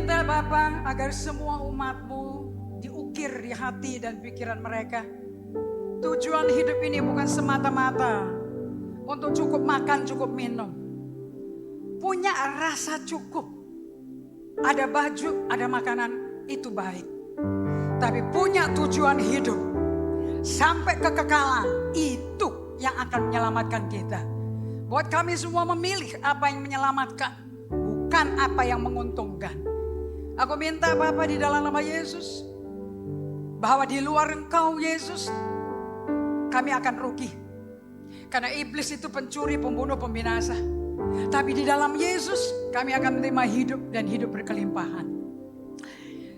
minta Bapa agar semua umat-Mu diukir di hati dan pikiran mereka. Tujuan hidup ini bukan semata-mata untuk cukup makan, cukup minum. Punya rasa cukup. Ada baju, ada makanan, itu baik. Tapi punya tujuan hidup sampai kekekalan, itu yang akan menyelamatkan kita. Buat kami semua memilih apa yang menyelamatkan, bukan apa yang menguntungkan. Aku minta Bapa di dalam nama Yesus, bahwa di luar Engkau Yesus, kami akan rugi. Karena iblis itu pencuri, pembunuh, pembinasa. Tapi di dalam Yesus kami akan menerima hidup dan hidup berkelimpahan.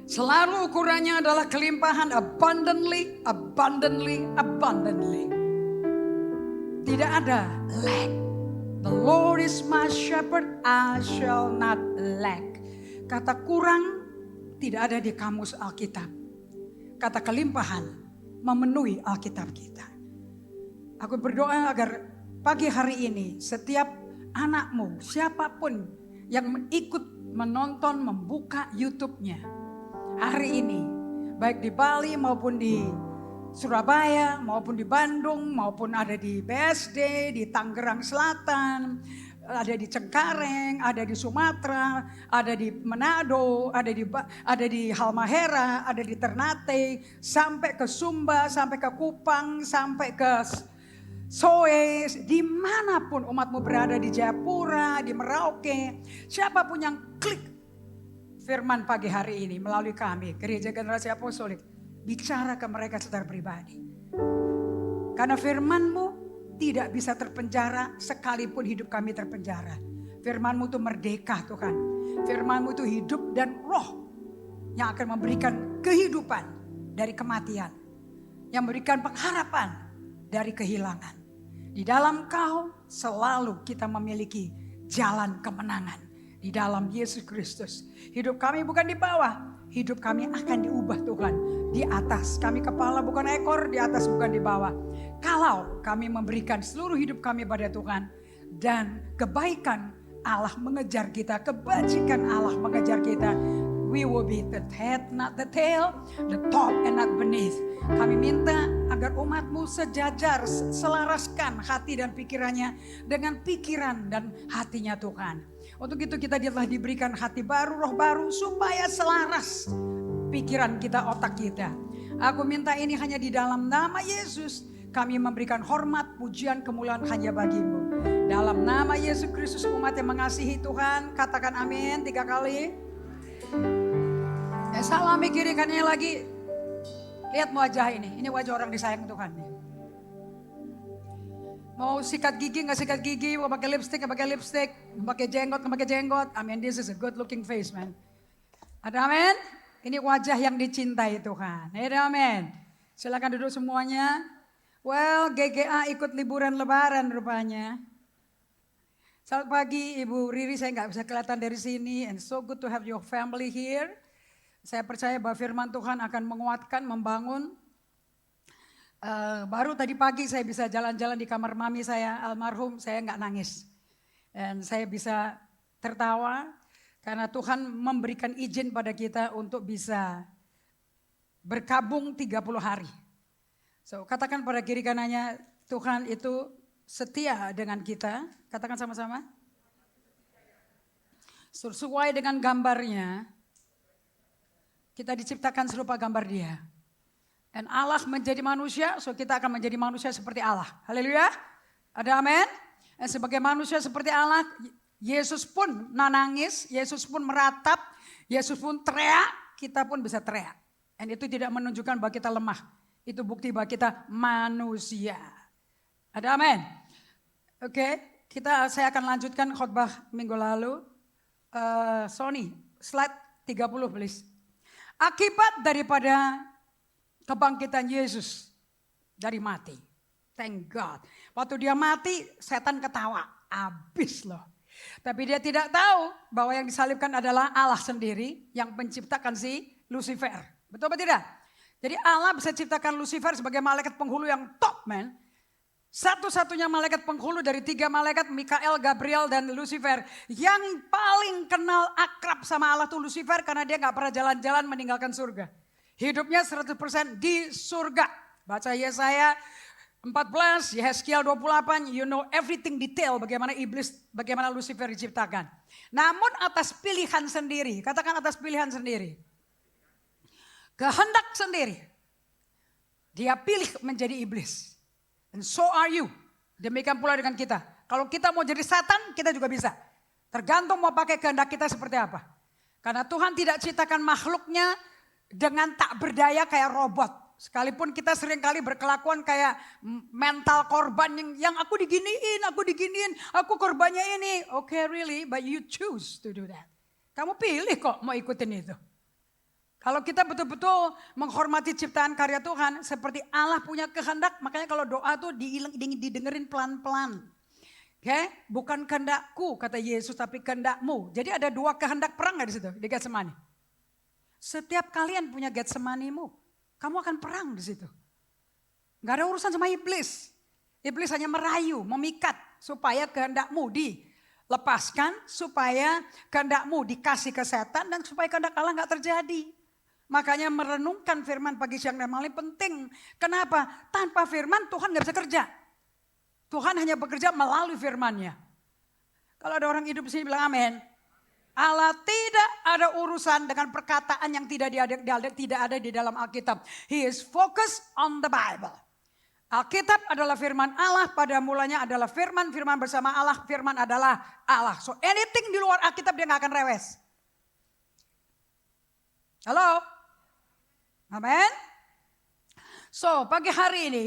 Selalu ukurannya adalah kelimpahan, abundantly, abundantly, abundantly. Tidak ada lack. The Lord is my shepherd, I shall not lack. Kata kurang tidak ada di kamus Alkitab. Kata kelimpahan memenuhi Alkitab kita. Aku berdoa agar pagi hari ini setiap anakmu, siapapun yang ikut menonton, membuka YouTube-nya hari ini, baik di Bali maupun di Surabaya, maupun di Bandung, maupun ada di BSD, di Tangerang Selatan, ada di Cengkareng, ada di Sumatera, ada di Manado, ada di Halmahera, ada di Ternate, sampai ke Sumba, sampai ke Kupang, sampai ke Soe, dimanapun umatmu berada, di Jayapura, di Merauke, siapapun yang klik firman pagi hari ini melalui kami, Gereja Generasi Apostolik, bicara ke mereka secara pribadi. Karena firman-Mu tidak bisa terpenjara sekalipun hidup kami terpenjara. Firman-Mu itu merdeka Tuhan. Firman-Mu itu hidup dan roh yang akan memberikan kehidupan dari kematian. Yang memberikan pengharapan dari kehilangan. Di dalam Kau selalu kita memiliki jalan kemenangan. Di dalam Yesus Kristus. Hidup kami bukan di bawah. Hidup kami akan diubah Tuhan. Di atas. Kami kepala bukan ekor. Di atas bukan di bawah. Kalau kami memberikan seluruh hidup kami pada Tuhan. Dan kebaikan Allah mengejar kita. Kebajikan Allah mengejar kita. We will be the head, not the tail. The top and not beneath. Kami minta agar umat-Mu sejajar, selaraskan hati dan pikirannya dengan pikiran dan hatinya Tuhan. Untuk itu kita telah diberikan hati baru, roh baru supaya selaras pikiran kita, otak kita. Aku minta ini hanya di dalam nama Yesus. Kami memberikan hormat, pujian, kemuliaan hanya bagi-Mu. Dalam nama Yesus Kristus, umat yang mengasihi Tuhan, katakan amin 3 kali. Salami kiri kanannya lagi. Lihat wajah ini wajah orang disayang Tuhan. Mau sikat gigi nggak sikat gigi, mau pakai lipstick nggak pakai lipstick, mau pakai jenggot nggak pakai jenggot. Amin, this is a good looking face man. Ada amin? Ini wajah yang dicintai Tuhan. Ada amin? Silakan duduk semuanya. Well, GGA ikut liburan lebaran rupanya. Selamat pagi Ibu Riri, saya nggak bisa kelihatan dari sini. And so good to have your family here. Saya percaya bahwa firman Tuhan akan menguatkan, membangun. Baru tadi pagi saya bisa jalan-jalan di kamar mami saya, almarhum, saya nggak nangis. Dan saya bisa tertawa karena Tuhan memberikan izin pada kita untuk bisa berkabung 30 hari. So, katakan pada kiri kanannya, Tuhan itu setia dengan kita. Katakan sama-sama. Sesuai dengan gambarnya, kita diciptakan serupa gambar Dia. Dan Allah menjadi manusia, so kita akan menjadi manusia seperti Allah. Haleluya. Ada amin? Dan sebagai manusia seperti Allah, Yesus pun nangis, Yesus pun meratap, Yesus pun teriak, kita pun bisa teriak. Dan itu tidak menunjukkan bahwa kita lemah. Itu bukti bahwa kita manusia. Ada amin? Oke, saya akan lanjutkan khotbah minggu lalu. Sony, slide 30 please. Akibat daripada kebangkitan Yesus dari mati. Thank God. Waktu dia mati, setan ketawa. Habis loh. Tapi dia tidak tahu bahwa yang disalibkan adalah Allah sendiri yang menciptakan si Lucifer. Betul atau tidak? Jadi Allah bisa ciptakan Lucifer sebagai malaikat penghulu yang top man. Satu-satunya malaikat penghulu dari 3 malaikat, Mikael, Gabriel, dan Lucifer. Yang paling kenal akrab sama Allah tuh Lucifer, karena dia gak pernah jalan-jalan meninggalkan surga. Hidupnya 100% di surga. Baca Yesaya 14, Yeskiel 28, you know everything detail bagaimana iblis, bagaimana Lucifer diciptakan. Namun atas pilihan sendiri, katakan atas pilihan sendiri. Kehendak sendiri. Dia pilih menjadi iblis. And so are you. Demikian pula dengan kita. Kalau kita mau jadi setan, kita juga bisa. Tergantung mau pakai kehendak kita seperti apa. Karena Tuhan tidak ciptakan makhluknya dengan tak berdaya kayak robot. Sekalipun kita seringkali berkelakuan kayak mental korban yang aku diginiin, aku korbannya ini. Okay, really, but you choose to do that. Kamu pilih kok mau ikutin itu. Kalau kita betul-betul menghormati ciptaan karya Tuhan, seperti Allah punya kehendak, makanya kalau doa tuh didengerin pelan-pelan. Okay? Bukan kehendakku kata Yesus, tapi kehendakmu. Jadi ada 2 kehendak perang gak di situ, di Getsemani? Setiap kalian punya Getsemanimu, kamu akan perang di situ. Gak ada urusan sama iblis. Iblis hanya merayu, memikat supaya kehendakmu dilepaskan, supaya kehendakmu dikasih ke setan, dan supaya kehendak Allah gak terjadi. Makanya merenungkan firman pagi, siang, dan malam penting. Kenapa? Tanpa firman Tuhan gak bisa kerja. Tuhan hanya bekerja melalui firman-Nya. Kalau ada orang hidup di sini bilang amin. Allah tidak ada urusan dengan perkataan yang tidak ada di dalam Alkitab. He is focused on the Bible. Alkitab adalah firman Allah, pada mulanya adalah firman, firman bersama Allah, firman adalah Allah. So anything di luar Alkitab dia gak akan rewes. Halo? Amin. So pagi hari ini,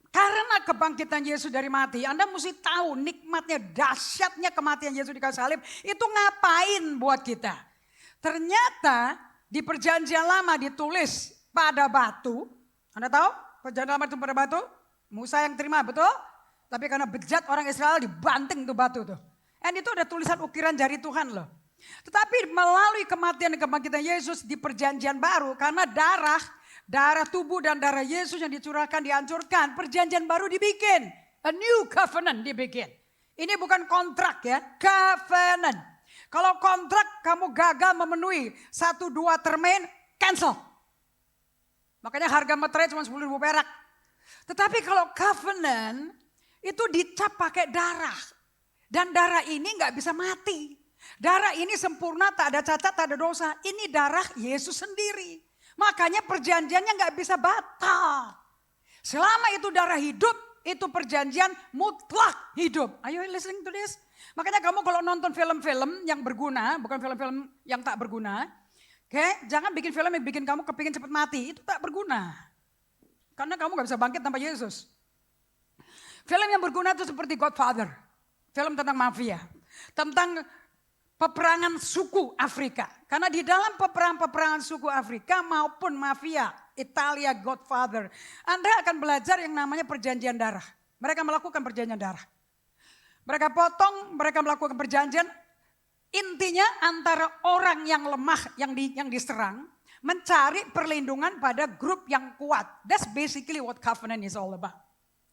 karena kebangkitan Yesus dari mati, Anda mesti tahu nikmatnya, dahsyatnya kematian Yesus di kayu salib. Itu ngapain buat kita? Ternyata di perjanjian lama ditulis pada batu. Anda tahu perjanjian lama itu pada batu? Musa yang terima, betul? Tapi karena bejat orang Israel dibanting tuh batu tuh. Dan itu ada tulisan ukiran jari Tuhan loh. Tetapi melalui kematian dan kebangkitan Yesus di perjanjian baru, karena darah tubuh dan darah Yesus yang dicurahkan, dihancurkan, perjanjian baru dibikin. A new covenant dibikin. Ini bukan kontrak ya, covenant. Kalau kontrak kamu gagal memenuhi 1-2 termin, cancel. Makanya harga materai cuma 10.000 perak. Tetapi kalau covenant itu dicap pakai darah. Dan darah ini gak bisa mati. Darah ini sempurna, tak ada cacat, tak ada dosa. Ini darah Yesus sendiri. Makanya perjanjiannya gak bisa batal. Selama itu darah hidup, itu perjanjian mutlak hidup. Are you listening to this? Makanya kamu kalau nonton film-film yang berguna, bukan film-film yang tak berguna. Jangan bikin film yang bikin kamu kepingin cepat mati. Itu tak berguna. Karena kamu gak bisa bangkit tanpa Yesus. Film yang berguna itu seperti Godfather. Film tentang mafia. Tentang peperangan suku Afrika. Karena di dalam peperangan suku Afrika maupun mafia Italia, Godfather, Anda akan belajar yang namanya perjanjian darah. Mereka melakukan perjanjian darah. Mereka potong, mereka melakukan perjanjian. Intinya antara orang yang lemah, yang diserang, mencari perlindungan pada grup yang kuat. That's basically what covenant is all about.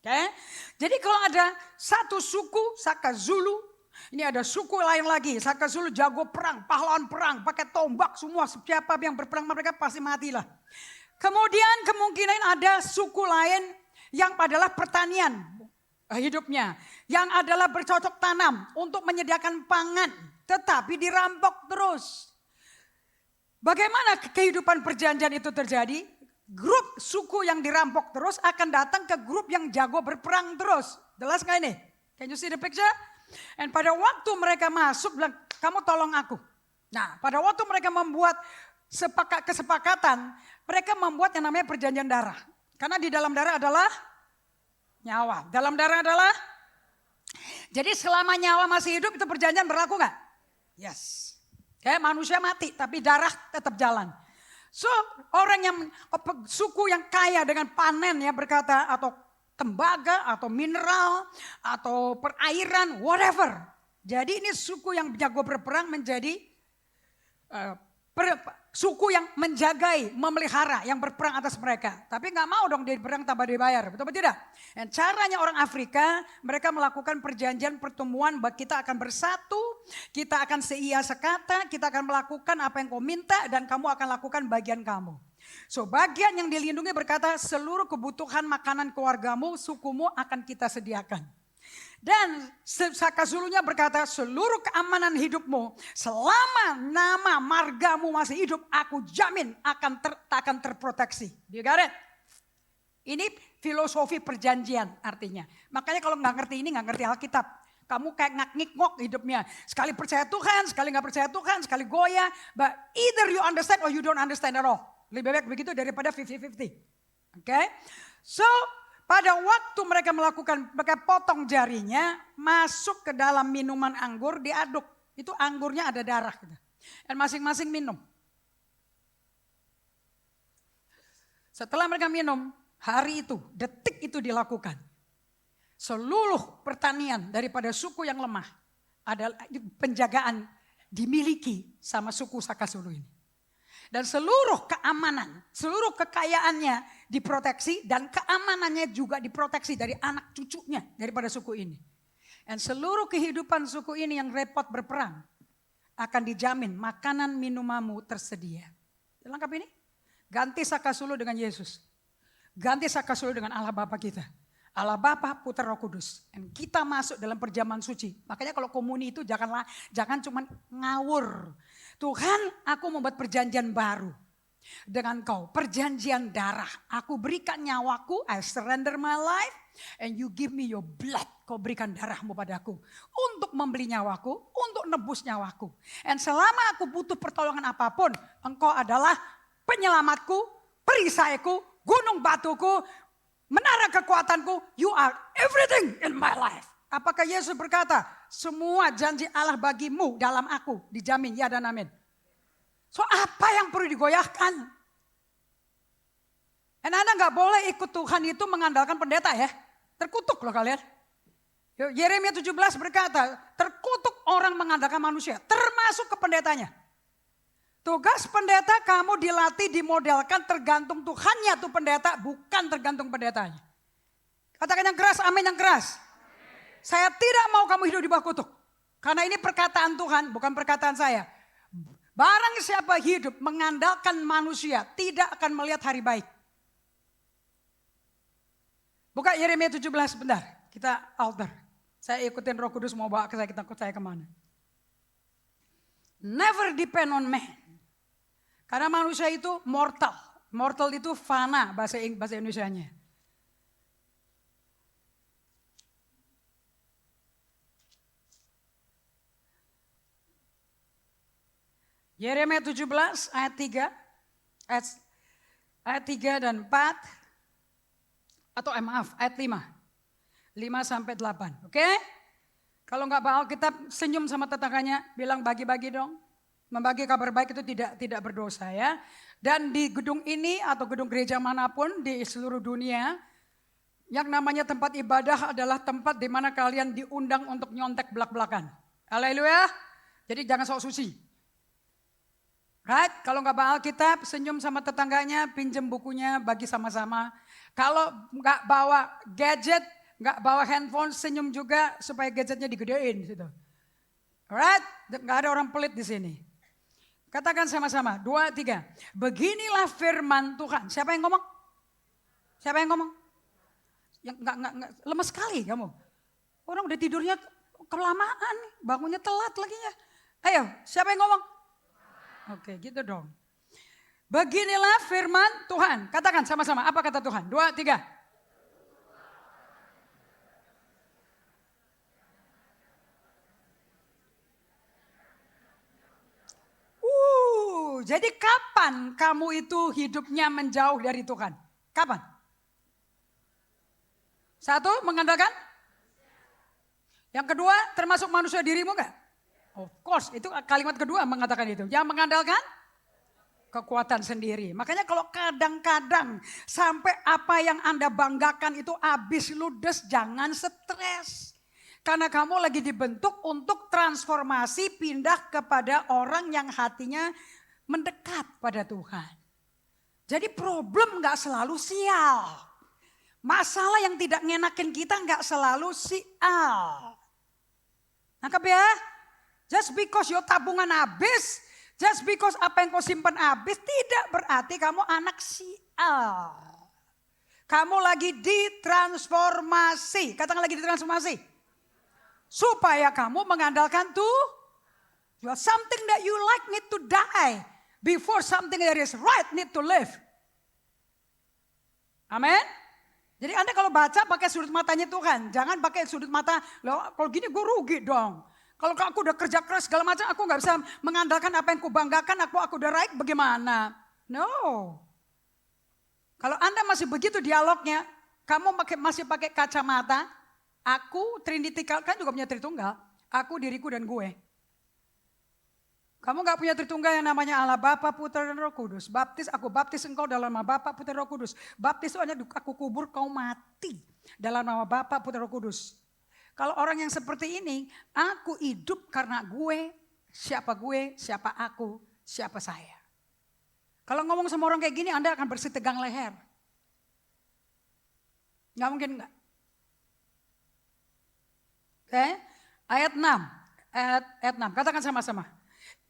Okay? Jadi kalau ada satu suku, Saka Zulu, ini ada suku lain lagi, Saka Zulu jago perang, pahlawan perang, pakai tombak semua, siapa yang berperang mereka pasti matilah. Kemudian kemungkinan ada suku lain yang adalah pertanian hidupnya, yang adalah bercocok tanam untuk menyediakan pangan, tetapi dirampok terus. Bagaimana kehidupan perjanjian itu terjadi? Grup suku yang dirampok terus akan datang ke grup yang jago berperang terus. Jelas gak ini? Can you see the picture? Dan pada waktu mereka masuk bilang, kamu tolong aku. Nah pada waktu mereka membuat kesepakatan, mereka membuat yang namanya perjanjian darah. Karena di dalam darah adalah nyawa. Dalam darah adalah, jadi selama nyawa masih hidup itu perjanjian berlaku gak? Yes. Kayak manusia mati tapi darah tetap jalan. So orang yang suku yang kaya dengan panen ya berkata, atau tembaga atau mineral atau perairan whatever. Jadi ini suku yang jago berperang menjadi Suku yang menjagai, memelihara, yang berperang atas mereka. Tapi nggak mau dong dia berperang tanpa dibayar, betul atau tidak? Dan caranya orang Afrika, mereka melakukan perjanjian pertemuan bahwa kita akan bersatu, kita akan seia sekata, kita akan melakukan apa yang kau minta dan kamu akan lakukan bagian kamu. So bagian yang dilindungi berkata seluruh kebutuhan makanan keluargamu, sukumu akan kita sediakan. Dan Saka Zulunya berkata seluruh keamanan hidupmu selama nama margamu masih hidup aku jamin akan terproteksi. You got it? Ini filosofi perjanjian artinya. Makanya kalau nggak ngerti ini nggak ngerti Alkitab. Kamu kayak ngik-ngok hidupnya. Sekali percaya Tuhan, sekali nggak percaya Tuhan, sekali goyah. But either you understand or you don't understand at all. Lebih baik begitu daripada 50-50. Oke? So pada waktu mereka potong jarinya, masuk ke dalam minuman anggur, diaduk. Itu anggurnya ada darah. Gitu. Dan masing-masing minum. Setelah mereka minum, hari itu, detik itu dilakukan. Seluruh pertanian daripada suku yang lemah, adalah penjagaan dimiliki sama suku Saka Zulu ini. Dan seluruh keamanan, seluruh kekayaannya diproteksi dan keamanannya juga diproteksi dari anak cucunya daripada suku ini. Dan seluruh kehidupan suku ini yang repot berperang akan dijamin makanan minumamu tersedia. Lengkap ini? Ganti Saka Zulu dengan Yesus. Ganti Saka Zulu dengan Allah Bapa kita. Allah Bapa, Putra, Roh Kudus. Dan kita masuk dalam perjamuan suci. Makanya kalau komuni itu jangan cuma ngawur. Tuhan, aku membuat perjanjian baru dengan kau. Perjanjian darah. Aku berikan nyawaku, I surrender my life. And you give me your blood. Kau berikan darahmu padaku. Untuk membeli nyawaku, untuk nebus nyawaku. Dan selama aku butuh pertolongan apapun, engkau adalah penyelamatku, perisaiku, gunung batuku, menara kekuatanku, you are everything in my life. Apakah Yesus berkata, semua janji Allah bagimu dalam aku dijamin, ya dan amin. So apa yang perlu digoyahkan? Dan Anda gak boleh ikut Tuhan itu mengandalkan pendeta ya. Terkutuk loh kalian. Yeremia 17 berkata, terkutuk orang mengandalkan manusia, termasuk ke pendetanya. Tugas pendeta kamu dilatih, dimodelkan tergantung Tuhannya tuh pendeta, bukan tergantung pendetanya. Katakan yang keras, amin yang keras. Saya tidak mau kamu hidup di bawah kutuk. Karena ini perkataan Tuhan, bukan perkataan saya. Barang siapa hidup mengandalkan manusia, tidak akan melihat hari baik. Buka Yeremia 17 sebentar, kita altar. Saya ikutin Roh Kudus mau bawa saya kemana. Never depend on man. Karena manusia itu mortal. Mortal itu fana bahasa Indonesianya. Yeremia 17 ayat 3. Ayat 3 dan 4. Atau maaf ayat 5. 5 sampai 8. Oke? Kalau nggak bawa Alkitab senyum sama tetangganya. Bilang bagi-bagi dong. Membagi kabar baik itu tidak berdosa ya. Dan di gedung ini atau gedung gereja manapun di seluruh dunia, yang namanya tempat ibadah adalah tempat di mana kalian diundang untuk nyontek belak-belakan. Haleluya. Jadi jangan sok suci. Right? Kalau nggak bawa Alkitab, senyum sama tetangganya, pinjem bukunya, bagi sama-sama. Kalau nggak bawa gadget, nggak bawa handphone, senyum juga supaya gadgetnya digedein situ. Alright? Nggak ada orang pelit di sini. Katakan sama-sama, 2, 3. Beginilah firman Tuhan. Siapa yang ngomong? Siapa yang ngomong? Yang enggak lemes sekali kamu. Orang udah tidurnya kelamaan, bangunnya telat lagi ya. Ayo, siapa yang ngomong? Oke, gitu dong. Beginilah firman Tuhan. Katakan sama-sama, apa kata Tuhan? 2, 3. Jadi kapan kamu itu hidupnya menjauh dari Tuhan? Kapan? 1, mengandalkan? Yang kedua, termasuk manusia dirimu enggak? Of course, itu kalimat kedua mengatakan itu. Yang mengandalkan? Kekuatan sendiri. Makanya kalau kadang-kadang sampai apa yang Anda banggakan itu habis ludes, jangan stres. Karena kamu lagi dibentuk untuk transformasi pindah kepada orang yang hatinya mendekat pada Tuhan. Jadi problem gak selalu sial. Masalah yang tidak ngenakin kita gak selalu sial. Nangkep ya? Just because your tabungan habis, just because apa yang kau simpan habis, tidak berarti kamu anak sial. Kamu lagi ditransformasi. Katakan lagi ditransformasi. Supaya kamu mengandalkan something that you like need to die before something that is right need to live. Amin. Jadi Anda kalau baca pakai sudut matanya Tuhan. Jangan pakai sudut mata, loh kalau gini gue rugi dong. Kalau aku udah kerja keras segala macam, aku gak bisa mengandalkan apa yang kubanggakan, aku udah right bagaimana. No. Kalau Anda masih begitu dialognya, kamu masih pakai kacamata, aku Trinity kan juga punya Tritunggal. Aku, diriku, dan gue. Kamu gak punya Tritunggal yang namanya Allah Bapa, Putra, dan Roh Kudus. Aku baptis engkau dalam nama Bapa, Putra, Roh Kudus. Baptis itu hanya aku kubur, kau mati dalam nama Bapa, Putra, Roh Kudus. Kalau orang yang seperti ini, aku hidup karena gue, siapa aku, siapa saya. Kalau ngomong sama orang kayak gini, Anda akan bersih tegang leher. Gak mungkin enggak. Oke, ayat 6. Ayat 6, katakan sama-sama.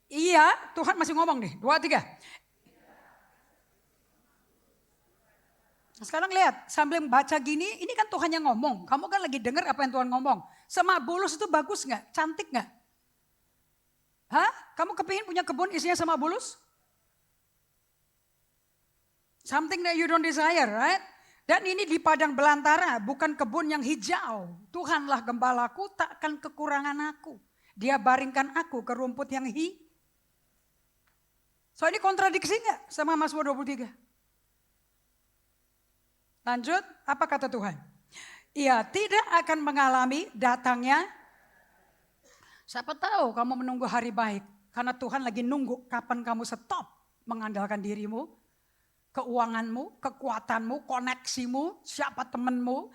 Iya, Tuhan masih ngomong nih. 2, 3. Nah, sekarang lihat, sambil baca gini, ini kan Tuhan yang ngomong. Kamu kan lagi dengar apa yang Tuhan ngomong. Semak bulus itu bagus gak? Cantik gak? Hah? Kamu kepingin punya kebun isinya semak bulus? Something that you don't desire, right? Dan ini di padang belantara, bukan kebun yang hijau. Tuhanlah gembalaku, takkan kekurangan aku. Dia baringkan aku ke rumput yang So ini kontradiksi gak sama Mazmur 23? Lanjut, apa kata Tuhan? Ia tidak akan mengalami datangnya. Siapa tahu kamu menunggu hari baik. Karena Tuhan lagi nunggu kapan kamu stop mengandalkan dirimu. Keuanganmu, kekuatanmu, koneksimu, siapa temanmu.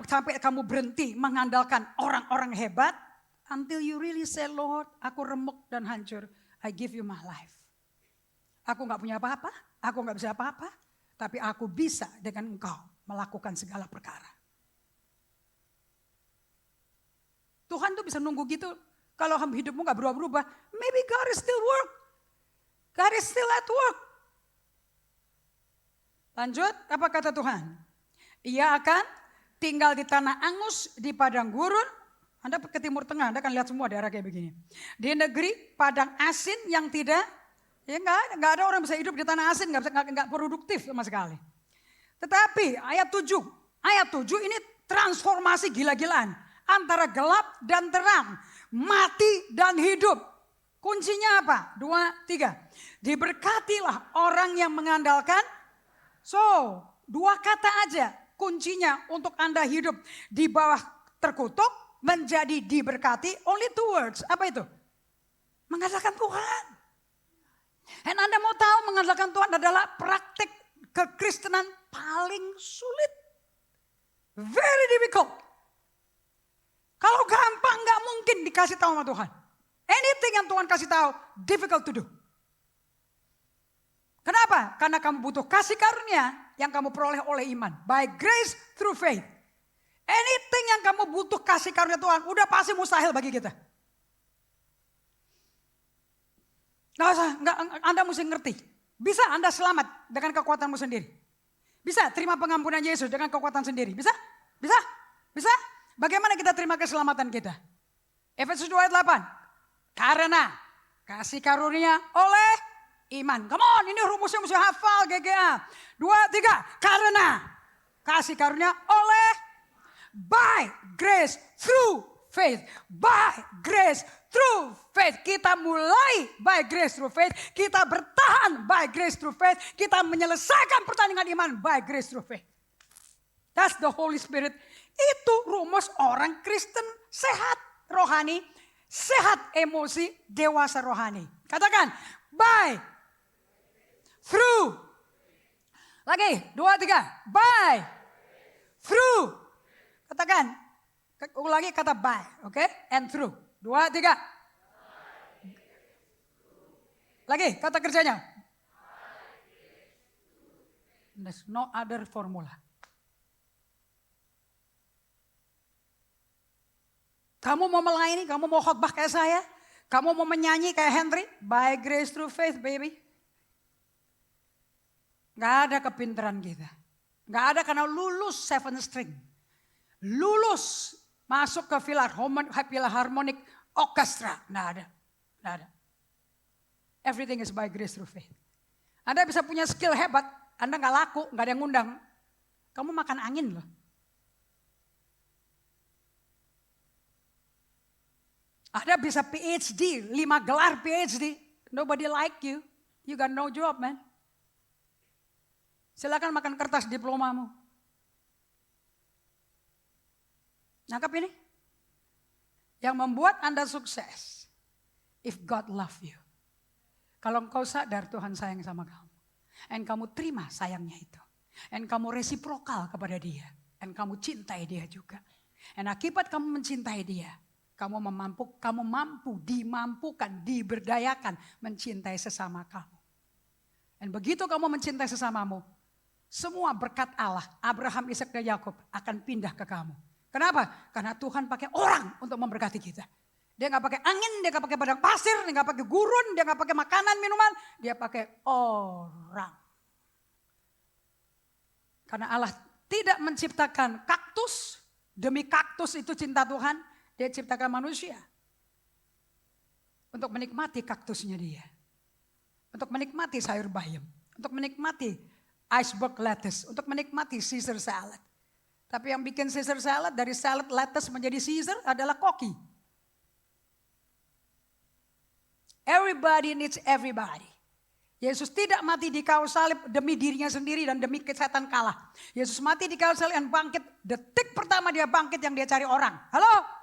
Sampai kamu berhenti mengandalkan orang-orang hebat. Until you really say, Lord, aku remuk dan hancur. I give you my life. Aku gak punya apa-apa, aku gak bisa apa-apa. Tapi aku bisa dengan engkau melakukan segala perkara. Tuhan tuh bisa nunggu gitu. Kalau hidupmu gak berubah-berubah, maybe God is still work. God is still at work. Lanjut, apa kata Tuhan? Ia akan tinggal di tanah angus, di padang gurun. Anda ke timur tengah, Anda akan lihat semua daerah kayak begini. Di negeri padang asin yang tidak, ya nggak ada orang bisa hidup di tanah asin, nggak produktif sama sekali. Tetapi ayat 7 ini transformasi gila-gilaan antara gelap dan terang, mati dan hidup. Kuncinya apa? 2, 3. Diberkatilah orang yang mengandalkan. So, 2 kata aja kuncinya untuk Anda hidup di bawah terkutuk menjadi diberkati. Only 2 words. Apa itu? Mengandalkan Tuhan. Dan Anda mau tahu mengandalkan Tuhan adalah praktek kekristenan paling sulit. Very difficult. Kalau gampang gak mungkin dikasih tahu sama Tuhan. Anything yang Tuhan kasih tahu, difficult to do. Kenapa? Karena kamu butuh kasih karunia yang kamu peroleh oleh iman. By grace through faith. Anything yang kamu butuh kasih karunia Tuhan, udah pasti mustahil bagi kita. Gak usah, Anda mesti ngerti. Bisa Anda selamat dengan kekuatanmu sendiri. Bisa terima pengampunan Yesus dengan kekuatan sendiri. Bisa? Bisa? Bisa? Bagaimana kita terima keselamatan kita? Efesus 2 ayat 8. Karena kasih karunia oleh iman. Come on, ini rumusnya mesti hafal GGA. 2, 3. Karena kasih karunia oleh, by grace through faith. By grace through faith. Kita mulai by grace through faith. Kita bertahan by grace through faith. Kita menyelesaikan pertandingan iman by grace through faith. That's the Holy Spirit. Itu rumus orang Kristen sehat rohani, sehat emosi, dewasa rohani. Katakan, by, through. Lagi, 2, 3. By, through. Katakan, ulangi kata by, oke? And through. 2, 3. Lagi kata kerjanya. There's no other formula. Kamu mau melayani, kamu mau khotbah kayak saya, kamu mau menyanyi kayak Henry, by grace through faith baby. Gak ada kepintaran kita. Gak ada karena lulus 7 string. Lulus masuk ke Philharmonic Orchestra. Gak ada. Gak ada. Everything is by grace through faith. Anda bisa punya skill hebat, Anda gak laku, gak ada yang ngundang. Kamu makan angin loh. Anda bisa PhD, 5 gelar PhD. Nobody like you. You got no job, man. Silakan makan kertas diplomamu. Nangkap ini? Yang membuat Anda sukses, if God love you. Kalau engkau sadar Tuhan sayang sama kamu. And kamu terima sayangnya itu. And kamu resiprokal kepada dia. And kamu cintai dia juga. And akibat kamu mencintai dia, kamu mampu, dimampukan, diberdayakan mencintai sesama kamu. Dan begitu kamu mencintai sesamamu, semua berkat Allah, Abraham, Ishak dan Yakub akan pindah ke kamu. Kenapa? Karena Tuhan pakai orang untuk memberkati kita. Dia gak pakai angin, dia gak pakai padang pasir, dia gak pakai gurun, dia gak pakai makanan, minuman. Dia pakai orang. Karena Allah tidak menciptakan kaktus, demi kaktus itu cinta Tuhan. Dia ciptakan manusia untuk menikmati kaktusnya dia. Untuk menikmati sayur bayam. Untuk menikmati iceberg lettuce. Untuk menikmati Caesar salad. Tapi yang bikin Caesar salad dari salad lettuce menjadi Caesar adalah koki. Everybody needs everybody. Yesus tidak mati di kayu salib demi dirinya sendiri dan demi setan kalah. Yesus mati di kayu salib dan bangkit. Detik pertama dia bangkit yang dia cari orang. Halo?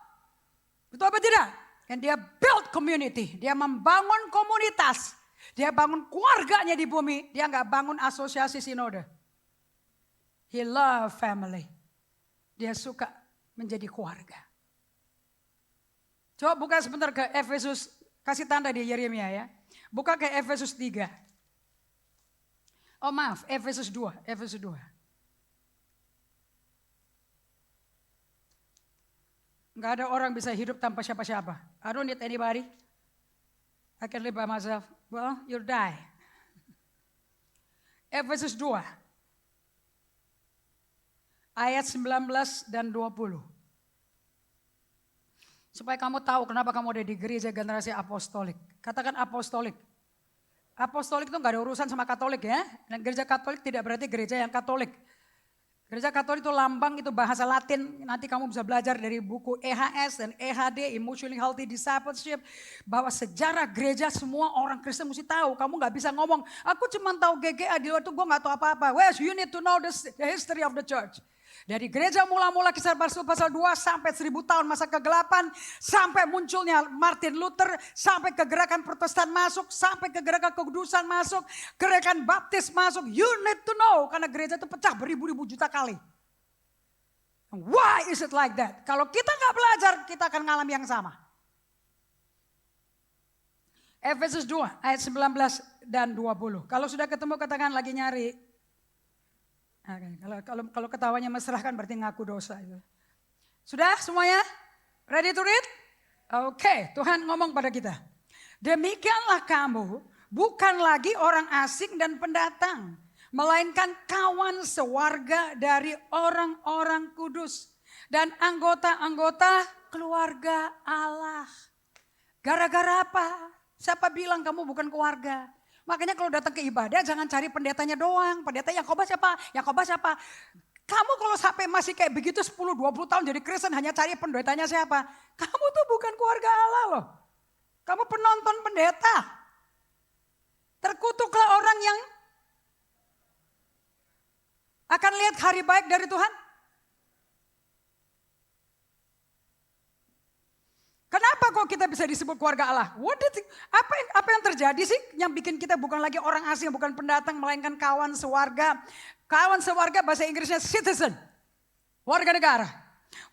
Betul apa tidak? Dan dia build community. Dia membangun komunitas. Dia bangun keluarganya di bumi. Dia gak bangun asosiasi sinode. He love family. Dia suka menjadi keluarga. Coba buka sebentar ke Efesus. Kasih tanda di Yeremia ya. Buka ke Efesus 3. Oh maaf, Efesus 2. Efesus 2. Gak ada orang bisa hidup tanpa siapa-siapa. I don't need anybody. I can live by myself. Well, you'll die. Efesus 2. Ayat 19 dan 20. Supaya kamu tahu kenapa kamu ada di gereja generasi apostolik. Katakan apostolik. Apostolik itu gak ada urusan sama Katolik ya. Dan gereja Katolik tidak berarti gereja yang Katolik. Gereja Katolik itu lambang, itu bahasa Latin. Nanti kamu bisa belajar dari buku EHS dan EHD, Emotionally Healthy Discipleship. Bahwa sejarah gereja semua orang Kristen mesti tahu. Kamu gak bisa ngomong, aku cuma tahu GGA, di luar itu gue gak tahu apa-apa. Well, you need to know the history of the church. Dari gereja mula-mula Kisah Rasul pasal 2 sampai 1000 tahun masa kegelapan. Sampai munculnya Martin Luther. Sampai ke gerakan Protestan masuk. Sampai ke gerakan kekudusan masuk. Gerakan baptis masuk. You need to know. Karena gereja itu pecah beribu-ribu juta kali. Why is it like that? Kalau kita gak belajar kita akan ngalami yang sama. Efesus 2 ayat 19 dan 20. Kalau sudah ketemu katakan lagi nyari. Kalau ketawanya mesra kan berarti ngaku dosa. Sudah semuanya? Ready to read? Oke, Tuhan ngomong pada kita. Demikianlah kamu bukan lagi orang asing dan pendatang. Melainkan kawan sewarga dari orang-orang kudus. Dan anggota-anggota keluarga Allah. Gara-gara apa? Siapa bilang kamu bukan keluarga? Makanya kalau datang ke ibadah jangan cari pendetanya doang. Pendeta Yakobus siapa? Yakobus siapa? Kamu kalau sampai masih kayak begitu 10-20 tahun jadi Kristen hanya cari pendetanya siapa? Kamu tuh bukan keluarga Allah loh. Kamu penonton pendeta. Terkutuklah orang yang akan lihat hari baik dari Tuhan. Kenapa kok kita bisa disebut keluarga Allah? Apa yang terjadi sih yang bikin kita bukan lagi orang asing, bukan pendatang, melainkan kawan sewarga. Kawan sewarga bahasa Inggrisnya citizen, warga negara.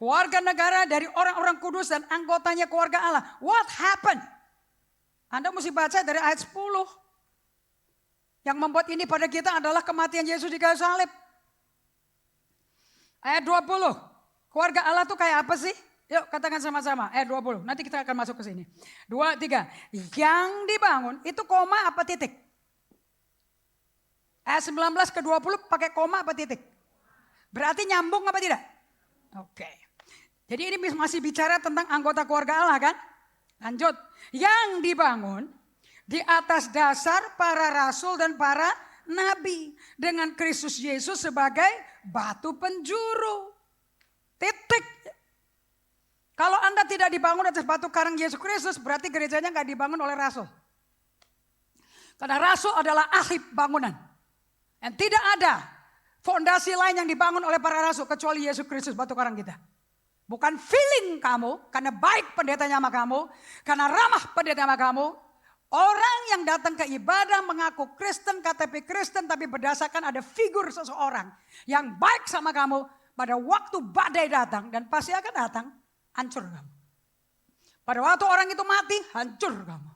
Warga negara dari orang-orang kudus dan anggotanya keluarga Allah. What happened? Anda mesti baca dari ayat 10. Yang membuat ini pada kita adalah kematian Yesus di kayu salib. Ayat 20. Keluarga Allah tuh kayak apa sih? Yuk katakan sama-sama. Ayat 20. Nanti kita akan masuk ke sini. 2, 3. Yang dibangun itu koma apa titik? Ayat 19 ke 20 pakai koma apa titik? Berarti nyambung apa tidak? Oke. Jadi ini masih bicara tentang anggota keluarga Allah kan? Lanjut. Yang dibangun di atas dasar para rasul dan para nabi. Dengan Kristus Yesus sebagai batu penjuru. Titik. Kalau Anda tidak dibangun atas batu karang Yesus Kristus, berarti gerejanya nggak dibangun oleh rasul. Karena rasul adalah ahli bangunan. Dan tidak ada fondasi lain yang dibangun oleh para rasul kecuali Yesus Kristus batu karang kita. Bukan feeling kamu, karena baik pendetanya sama kamu, karena ramah pendeta sama kamu. Orang yang datang ke ibadah mengaku Kristen, KTP Kristen, tapi berdasarkan ada figur seseorang yang baik sama kamu. Pada waktu badai datang, dan pasti akan datang, hancur kamu. Pada waktu orang itu mati, hancur kamu.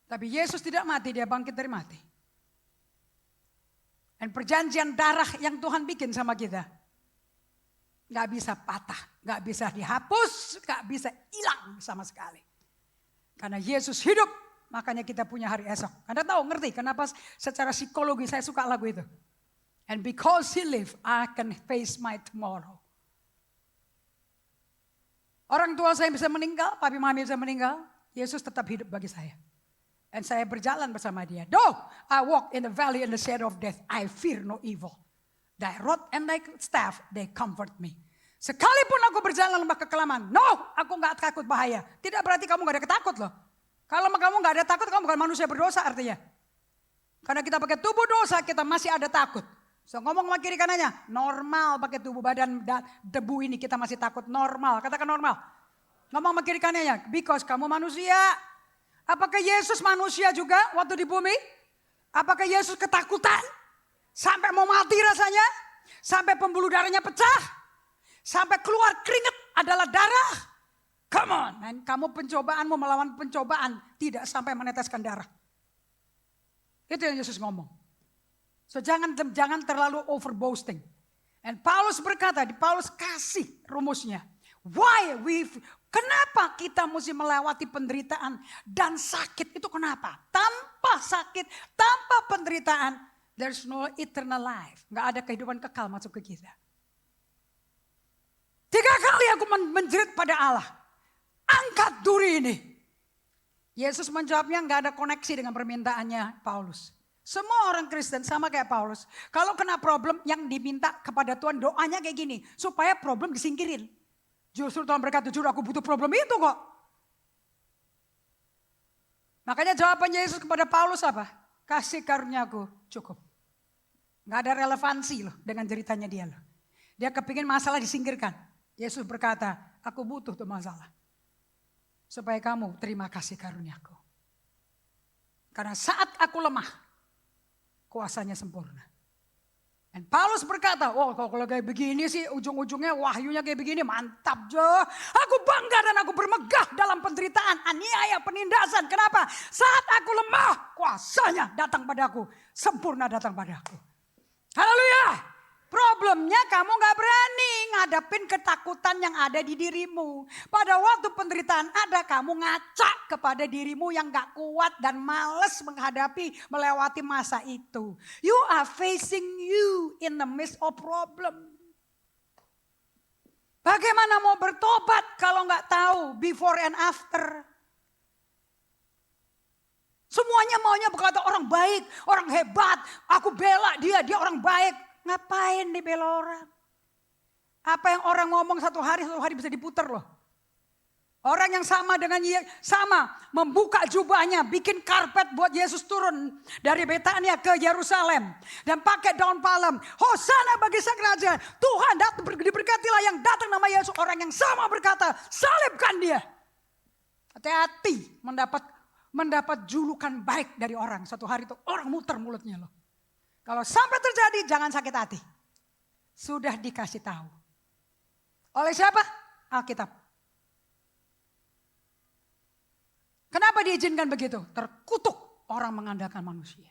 Tapi Yesus tidak mati, dia bangkit dari mati. Dan perjanjian darah yang Tuhan bikin sama kita, gak bisa patah, gak bisa dihapus, gak bisa hilang sama sekali. Karena Yesus hidup, makanya kita punya hari esok. Anda tahu, ngerti kenapa secara psikologi saya suka lagu itu. And because he live, I can face my tomorrow. Orang tua saya bisa meninggal, papi mami bisa meninggal, Yesus tetap hidup bagi saya. Dan saya berjalan bersama dia. Though I walk in the valley in the shadow of death, I fear no evil. Thy rod and thy staff, they comfort me. Sekalipun aku berjalan lembah kekelaman, no, aku gak takut bahaya. Tidak berarti kamu gak ada ketakut loh. Kalau kamu gak ada takut, kamu bukan manusia berdosa artinya. Karena kita pakai tubuh dosa, kita masih ada takut. So ngomong sama kiri kanannya, normal pakai tubuh badan debu ini kita masih takut, normal. Katakan normal. Ngomong sama kiri kanannya, because kamu manusia. Apakah Yesus manusia juga waktu di bumi? Apakah Yesus ketakutan? Sampai mau mati rasanya? Sampai pembuluh darahnya pecah? Sampai keluar keringat adalah darah? Come on. Dan kamu pencobaanmu melawan pencobaan tidak sampai meneteskan darah. Itu yang Yesus ngomong. So jangan terlalu over boasting. And Paulus berkata, Paulus kasih rumusnya. Kenapa kita mesti melewati penderitaan dan sakit itu kenapa? Tanpa sakit, tanpa penderitaan, there's no eternal life. Gak ada kehidupan kekal masuk ke kita. 3 kali aku menjerit pada Allah. Angkat duri ini. Yesus menjawabnya gak ada koneksi dengan permintaannya Paulus. Semua orang Kristen sama kayak Paulus. Kalau kena problem yang diminta kepada Tuhan doanya kayak gini. Supaya problem disingkirin. Justru Tuhan berkata, jujur aku butuh problem itu kok. Makanya jawaban Yesus kepada Paulus apa? Kasih karuniaku cukup. Gak ada relevansi loh dengan ceritanya dia loh. Dia kepingin masalah disingkirkan. Yesus berkata, aku butuh tuh masalah. Supaya kamu terima kasih karuniaku. Karena saat aku lemah, kuasanya sempurna. Dan Paulus berkata, kalau kayak begini sih ujung-ujungnya wahyunya kayak begini, mantap Jo. Aku bangga dan aku bermegah dalam penderitaan, aniaya, penindasan. Kenapa? Saat aku lemah, kuasanya datang padaku, sempurna datang padaku. Haleluya. Problemnya kamu gak berani ngadapin ketakutan yang ada di dirimu. Pada waktu penderitaan ada, kamu ngacak kepada dirimu yang gak kuat dan males menghadapi, melewati masa itu. You are facing you in the midst of problem. Bagaimana mau bertobat kalau gak tahu before and after? Semuanya maunya berkata orang baik, orang hebat. Aku bela dia orang baik. Ngapain dibela orang? Apa yang orang ngomong satu hari bisa diputer loh. Orang yang sama dengan membuka jubahnya, bikin karpet buat Yesus turun dari Betania ke Yerusalem dan pakai daun palem. Hosana bagi sang raja. Tuhan diberkatilah yang datang nama Yesus. Orang yang sama berkata, salibkan dia. Hati-hati mendapat julukan baik dari orang. Satu hari itu orang muter mulutnya loh. Kalau sampai terjadi jangan sakit hati. Sudah dikasih tahu. Oleh siapa? Alkitab. Kenapa diizinkan begitu? Terkutuk orang mengandalkan manusia.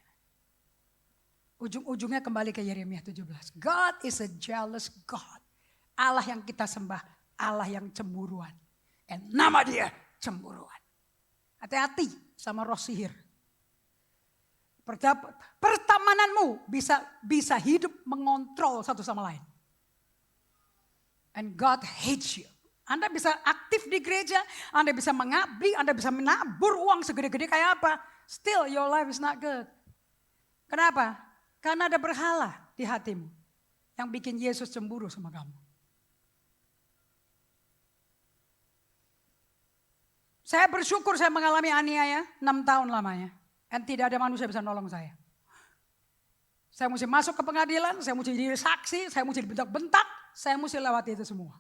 Ujung-ujungnya kembali ke Yeremia 17. God is a jealous God. Allah yang kita sembah, Allah yang cemburuan. Dan nama dia cemburuan. Hati-hati sama roh sihir. Pertemananmu bisa hidup mengontrol satu sama lain. And God hates you. Anda bisa aktif di gereja, Anda bisa mengabdi, Anda bisa menabur uang segede-gede kayak apa. Still your life is not good. Kenapa? Karena ada berhala di hatimu yang bikin Yesus cemburu sama kamu. Saya bersyukur saya mengalami aniaya 6 tahun lamanya. Dan tidak ada manusia bisa nolong saya. Saya mesti masuk ke pengadilan, saya mesti jadi saksi, saya mesti dibentak-bentak, saya mesti lewati itu semua.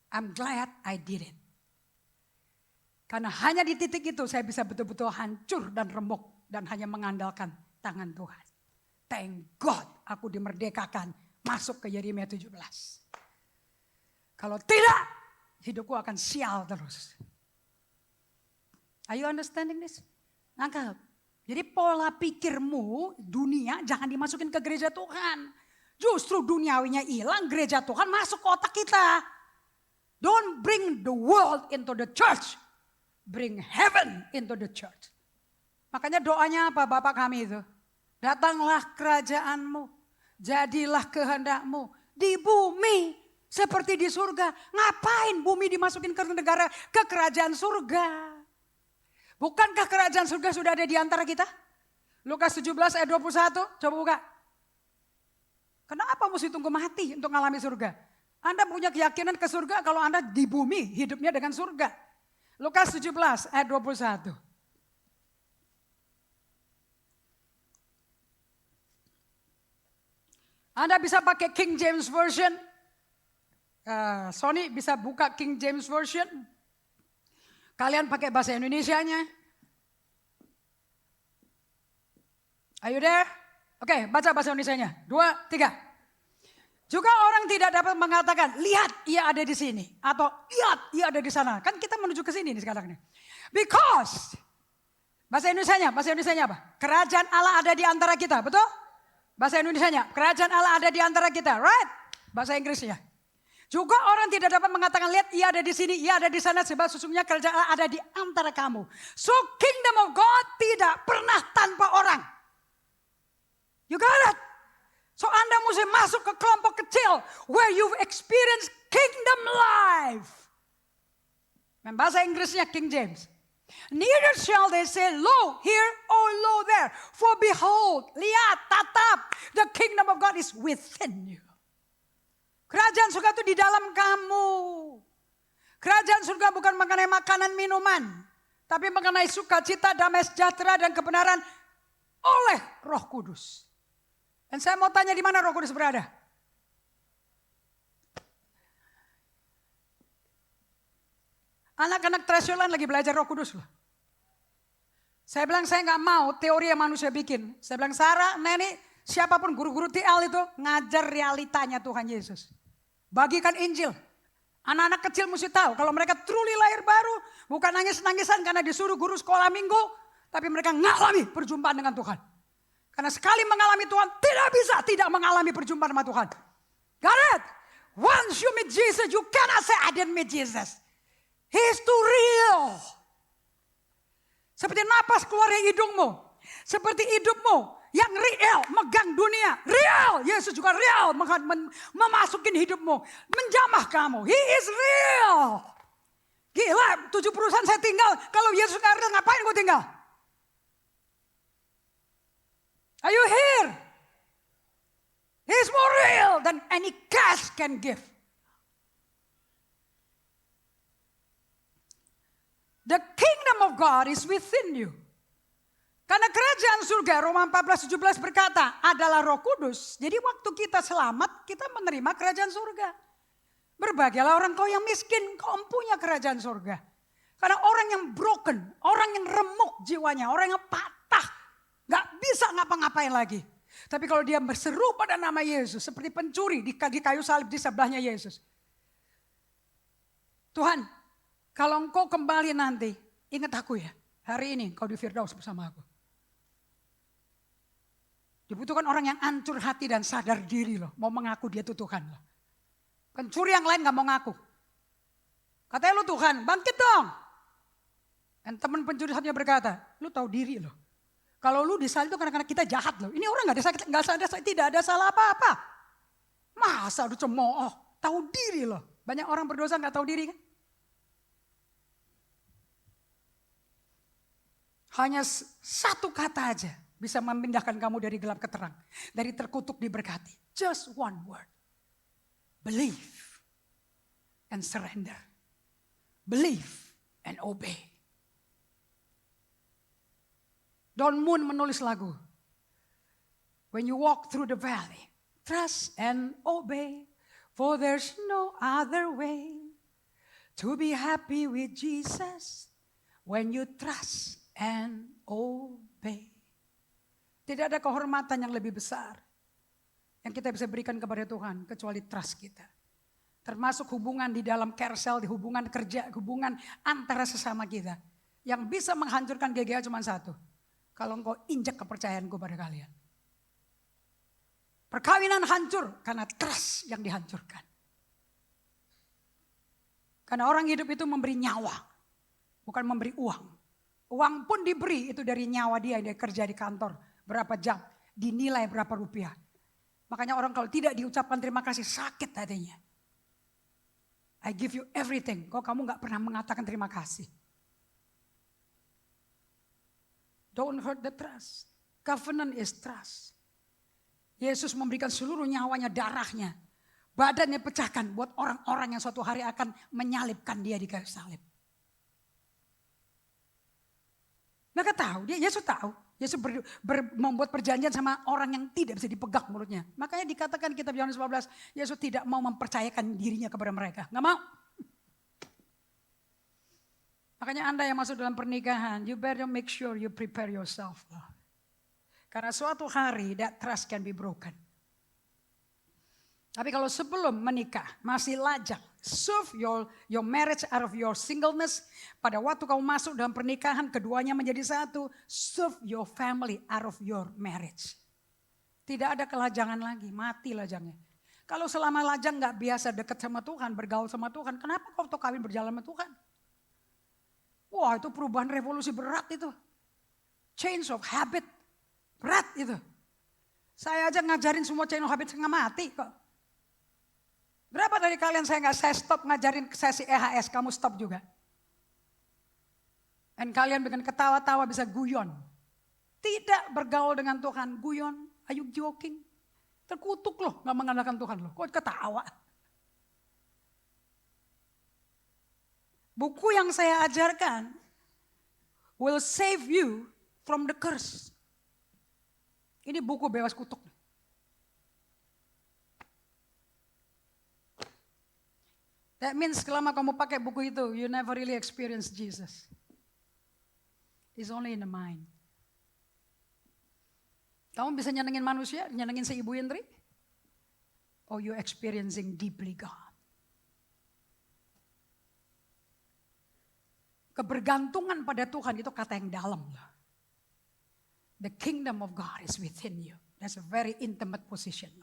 I'm glad I did it. Karena hanya di titik itu saya bisa betul-betul hancur dan remuk dan hanya mengandalkan tangan Tuhan. Thank God aku dimerdekakan masuk ke Yeremia 17. Kalau tidak, hidupku akan sial terus. Are you understanding this? Nangkep. Jadi pola pikirmu dunia jangan dimasukin ke gereja Tuhan. Justru duniawinya hilang, gereja Tuhan masuk ke otak kita. Don't bring the world into the church. Bring heaven into the church. Makanya doanya apa Bapak kami itu? Datanglah kerajaanmu. Jadilah kehendakmu. Di bumi seperti di surga. Ngapain bumi dimasukin ke negara, ke kerajaan surga? Bukankah kerajaan surga sudah ada di antara kita? Lukas 17 ayat 21. Coba buka. Kenapa mesti tunggu mati untuk mengalami surga? Anda punya keyakinan ke surga kalau Anda di bumi hidupnya dengan surga. Lukas 17 ayat 21. Anda bisa pakai King James Version. Sony bisa buka King James Version. Kalian pakai bahasa Indonesianya. Are you there? Oke, baca bahasa Indonesianya. 2, 3. Juga orang tidak dapat mengatakan, lihat ia ada di sini. Atau lihat ia ada di sana. Kan kita menuju ke sini nih sekarang nih. Because, bahasa Indonesianya apa? Kerajaan Allah ada di antara kita, betul? Bahasa Indonesianya, kerajaan Allah ada di antara kita, right? Bahasa Inggrisnya. Juga orang tidak dapat mengatakan, lihat ia ada di sini, ia ada di sana. Sebab sesungguhnya kerajaan Allah ada di antara kamu. So kingdom of God tidak pernah tanpa orang. You got it? So Anda mesti masuk ke kelompok kecil where you've experienced kingdom life. Dan bahasa Inggrisnya King James. Neither shall they say, lo here or lo there. For behold, lihat, tatap, the kingdom of God is within you. Kerajaan surga itu di dalam kamu. Kerajaan surga bukan mengenai makanan minuman. Tapi mengenai sukacita, damai sejahtera dan kebenaran oleh Roh Kudus. Dan saya mau tanya di mana Roh Kudus berada? Anak-anak Treasureland lagi belajar Roh Kudus loh. Saya bilang saya nggak mau teori yang manusia bikin. Saya bilang Sarah, Nenek, siapapun guru-guru TL itu ngajar realitanya Tuhan Yesus. Bagikan Injil. Anak-anak kecil mesti tahu kalau mereka truly lahir baru, bukan nangis-nangisan karena disuruh guru sekolah minggu, tapi mereka ngalami perjumpaan dengan Tuhan. Karena sekali mengalami Tuhan, tidak bisa tidak mengalami perjumpaan sama Tuhan. Got it? Once you meet Jesus, you cannot say I didn't meet Jesus. He's too real. Seperti napas keluar dari hidungmu. Seperti hidupmu yang real, megang dunia. Real, Yesus juga real, memasukin hidupmu. Menjamah kamu, He is real. Gila, 7 perusahaan saya tinggal. Kalau Yesus gak real, ngapain gue tinggal? Are you here? He's more real than any cash can give. The kingdom of God is within you. Karena kerajaan surga, Roma 14:17 berkata, adalah Roh Kudus. Jadi waktu kita selamat, kita menerima kerajaan surga. Berbahagialah orang kau yang miskin, kau punya kerajaan surga. Karena orang yang broken, orang yang remuk jiwanya, orang yang patah, gak bisa ngapa-ngapain lagi. Tapi kalau dia berseru pada nama Yesus, seperti pencuri di kayu salib di sebelahnya Yesus. Tuhan, kalau engkau kembali nanti, ingat aku ya. Hari ini kau di Firdaus bersama aku. Dibutuhkan orang yang hancur hati dan sadar diri loh. Mau mengaku dia itu Tuhan loh. Pencuri yang lain gak mau ngaku. Katanya lu Tuhan, bangkit dong. Dan teman pencuri satunya berkata, lu tahu diri loh. Kalau lu disalib itu karena kita jahat loh. Ini orang tidak ada salah apa-apa. Masa udah cemooh, tahu diri loh. Banyak orang berdosa gak tahu diri kan. Hanya satu kata aja bisa memindahkan kamu dari gelap ke terang. Dari terkutuk diberkati. Just one word. Believe and surrender. Believe and obey. Don Moon menulis lagu. When you walk through the valley, trust and obey. For there's no other way to be happy with Jesus. When you trust and obey. Tidak ada kehormatan yang lebih besar yang kita bisa berikan kepada Tuhan kecuali trust kita. Termasuk hubungan di dalam carousel, di hubungan kerja, hubungan antara sesama kita. Yang bisa menghancurkan GGA cuma satu. Kalau engkau injak kepercayaanku pada kalian. Perkawinan hancur karena trust yang dihancurkan. Karena orang hidup itu memberi nyawa, bukan memberi uang. Uang pun diberi itu dari nyawa dia kerja di kantor. Berapa jam, dinilai berapa rupiah. Makanya orang kalau tidak diucapkan terima kasih sakit hatinya. I give you everything. Kok kamu gak pernah mengatakan terima kasih. Don't hurt the trust. Covenant is trust. Yesus memberikan seluruh nyawanya, darahnya. Badannya pecahkan buat orang-orang yang suatu hari akan menyalibkan dia di kayu salib. Mereka tahu, Yesus tahu. Yesus membuat perjanjian sama orang yang tidak bisa dipegang mulutnya. Makanya dikatakan kitab Yohanes 14, Yesus tidak mau mempercayakan dirinya kepada mereka. Gak mau. Makanya Anda yang masuk dalam pernikahan, you better make sure you prepare yourself. Karena suatu hari that trust can be broken. Tapi kalau sebelum menikah, masih lajang. Serve your marriage out of your singleness. Pada waktu kamu masuk dalam pernikahan, keduanya menjadi satu. Serve your family out of your marriage. Tidak ada kelajangan lagi, mati lajangnya. Kalau selama lajang gak biasa dekat sama Tuhan, bergaul sama Tuhan, kenapa kau tuh kawin berjalan sama Tuhan? Wah, itu perubahan revolusi berat itu. Change of habit, berat itu. Saya aja ngajarin semua change of habit, saya gak mati kok. Berapa dari kalian saya stop ngajarin sesi EHS, kamu stop juga. Dan kalian bikin ketawa-tawa bisa guyon. Tidak bergaul dengan Tuhan, guyon, are you joking? Terkutuk loh, gak mengandalkan Tuhan loh, kok ketawa. Buku yang saya ajarkan will save you from the curse. Ini buku bebas kutuk. That means selama kamu pakai buku itu, you never really experience Jesus. It's only in the mind. Kamu bisa nyenengin manusia, nyenengin si Ibu Indri? Or you experiencing deeply God? Kebergantungan pada Tuhan itu kata yang dalam. The kingdom of God is within you. That's a very intimate position.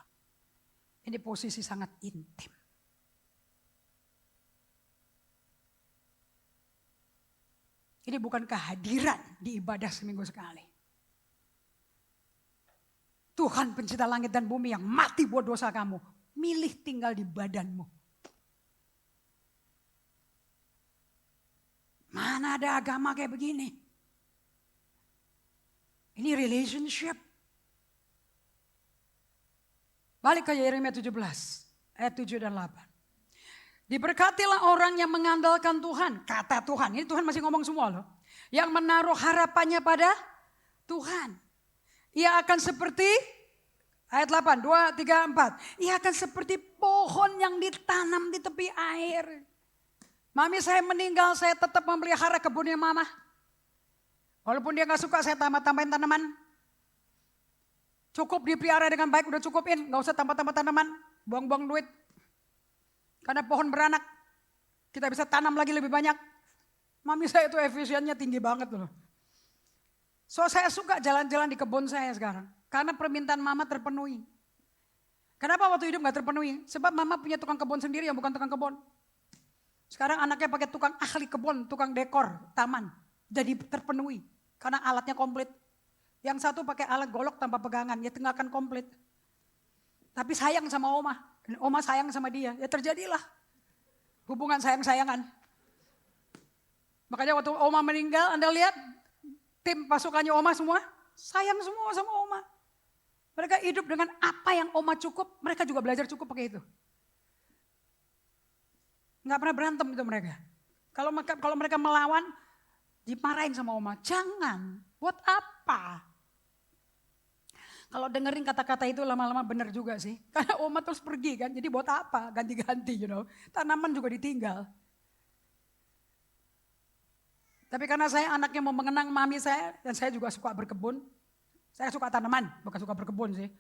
Ini posisi sangat intim. Ini bukan kehadiran di ibadah seminggu sekali. Tuhan pencipta langit dan bumi yang mati buat dosa kamu. Milih tinggal di badanmu. Mana ada agama kayak begini? Ini relationship. Balik ke Yeremia 17 ayat 7 dan 8. Diberkatilah orang yang mengandalkan Tuhan. Kata Tuhan, ini Tuhan masih ngomong semua loh. Yang menaruh harapannya pada Tuhan. Ia akan seperti, ayat 8, 2, 3, 4. Ia akan seperti pohon yang ditanam di tepi air. Mami saya meninggal, saya tetap memelihara kebunnya mama. Walaupun dia gak suka, saya tambah-tambahin tanaman. Cukup dipelihara dengan baik, udah cukupin. Gak usah tambah-tambah tanaman, buang-buang duit. Karena pohon beranak, kita bisa tanam lagi lebih banyak. Mami saya itu efisiennya tinggi banget loh. So saya suka jalan-jalan di kebun saya sekarang. Karena permintaan mama terpenuhi. Kenapa waktu hidup gak terpenuhi? Sebab mama punya tukang kebun sendiri yang bukan tukang kebun. Sekarang anaknya pakai tukang ahli kebun, tukang dekor, taman. Jadi terpenuhi. Karena alatnya komplit. Yang satu pakai alat golok tanpa pegangan, ya tinggalkan komplit. Tapi sayang sama Oma. Dan Oma sayang sama dia, ya terjadilah. Hubungan sayang-sayangan. Makanya waktu Oma meninggal, Anda lihat tim pasukannya Oma semua sayang semua sama Oma. Mereka hidup dengan apa yang Oma cukup, mereka juga belajar cukup pakai itu. Nggak pernah berantem itu mereka. Kalau mereka melawan, dimarahin sama Oma. Jangan, buat apa? Kalau dengerin kata-kata itu lama-lama benar juga sih. Karena Oma terus pergi kan, jadi buat apa? Ganti-ganti, Tanaman juga ditinggal. Tapi karena saya anaknya mau mengenang mami saya, dan saya juga suka berkebun. Saya suka tanaman, bukan suka berkebun sih.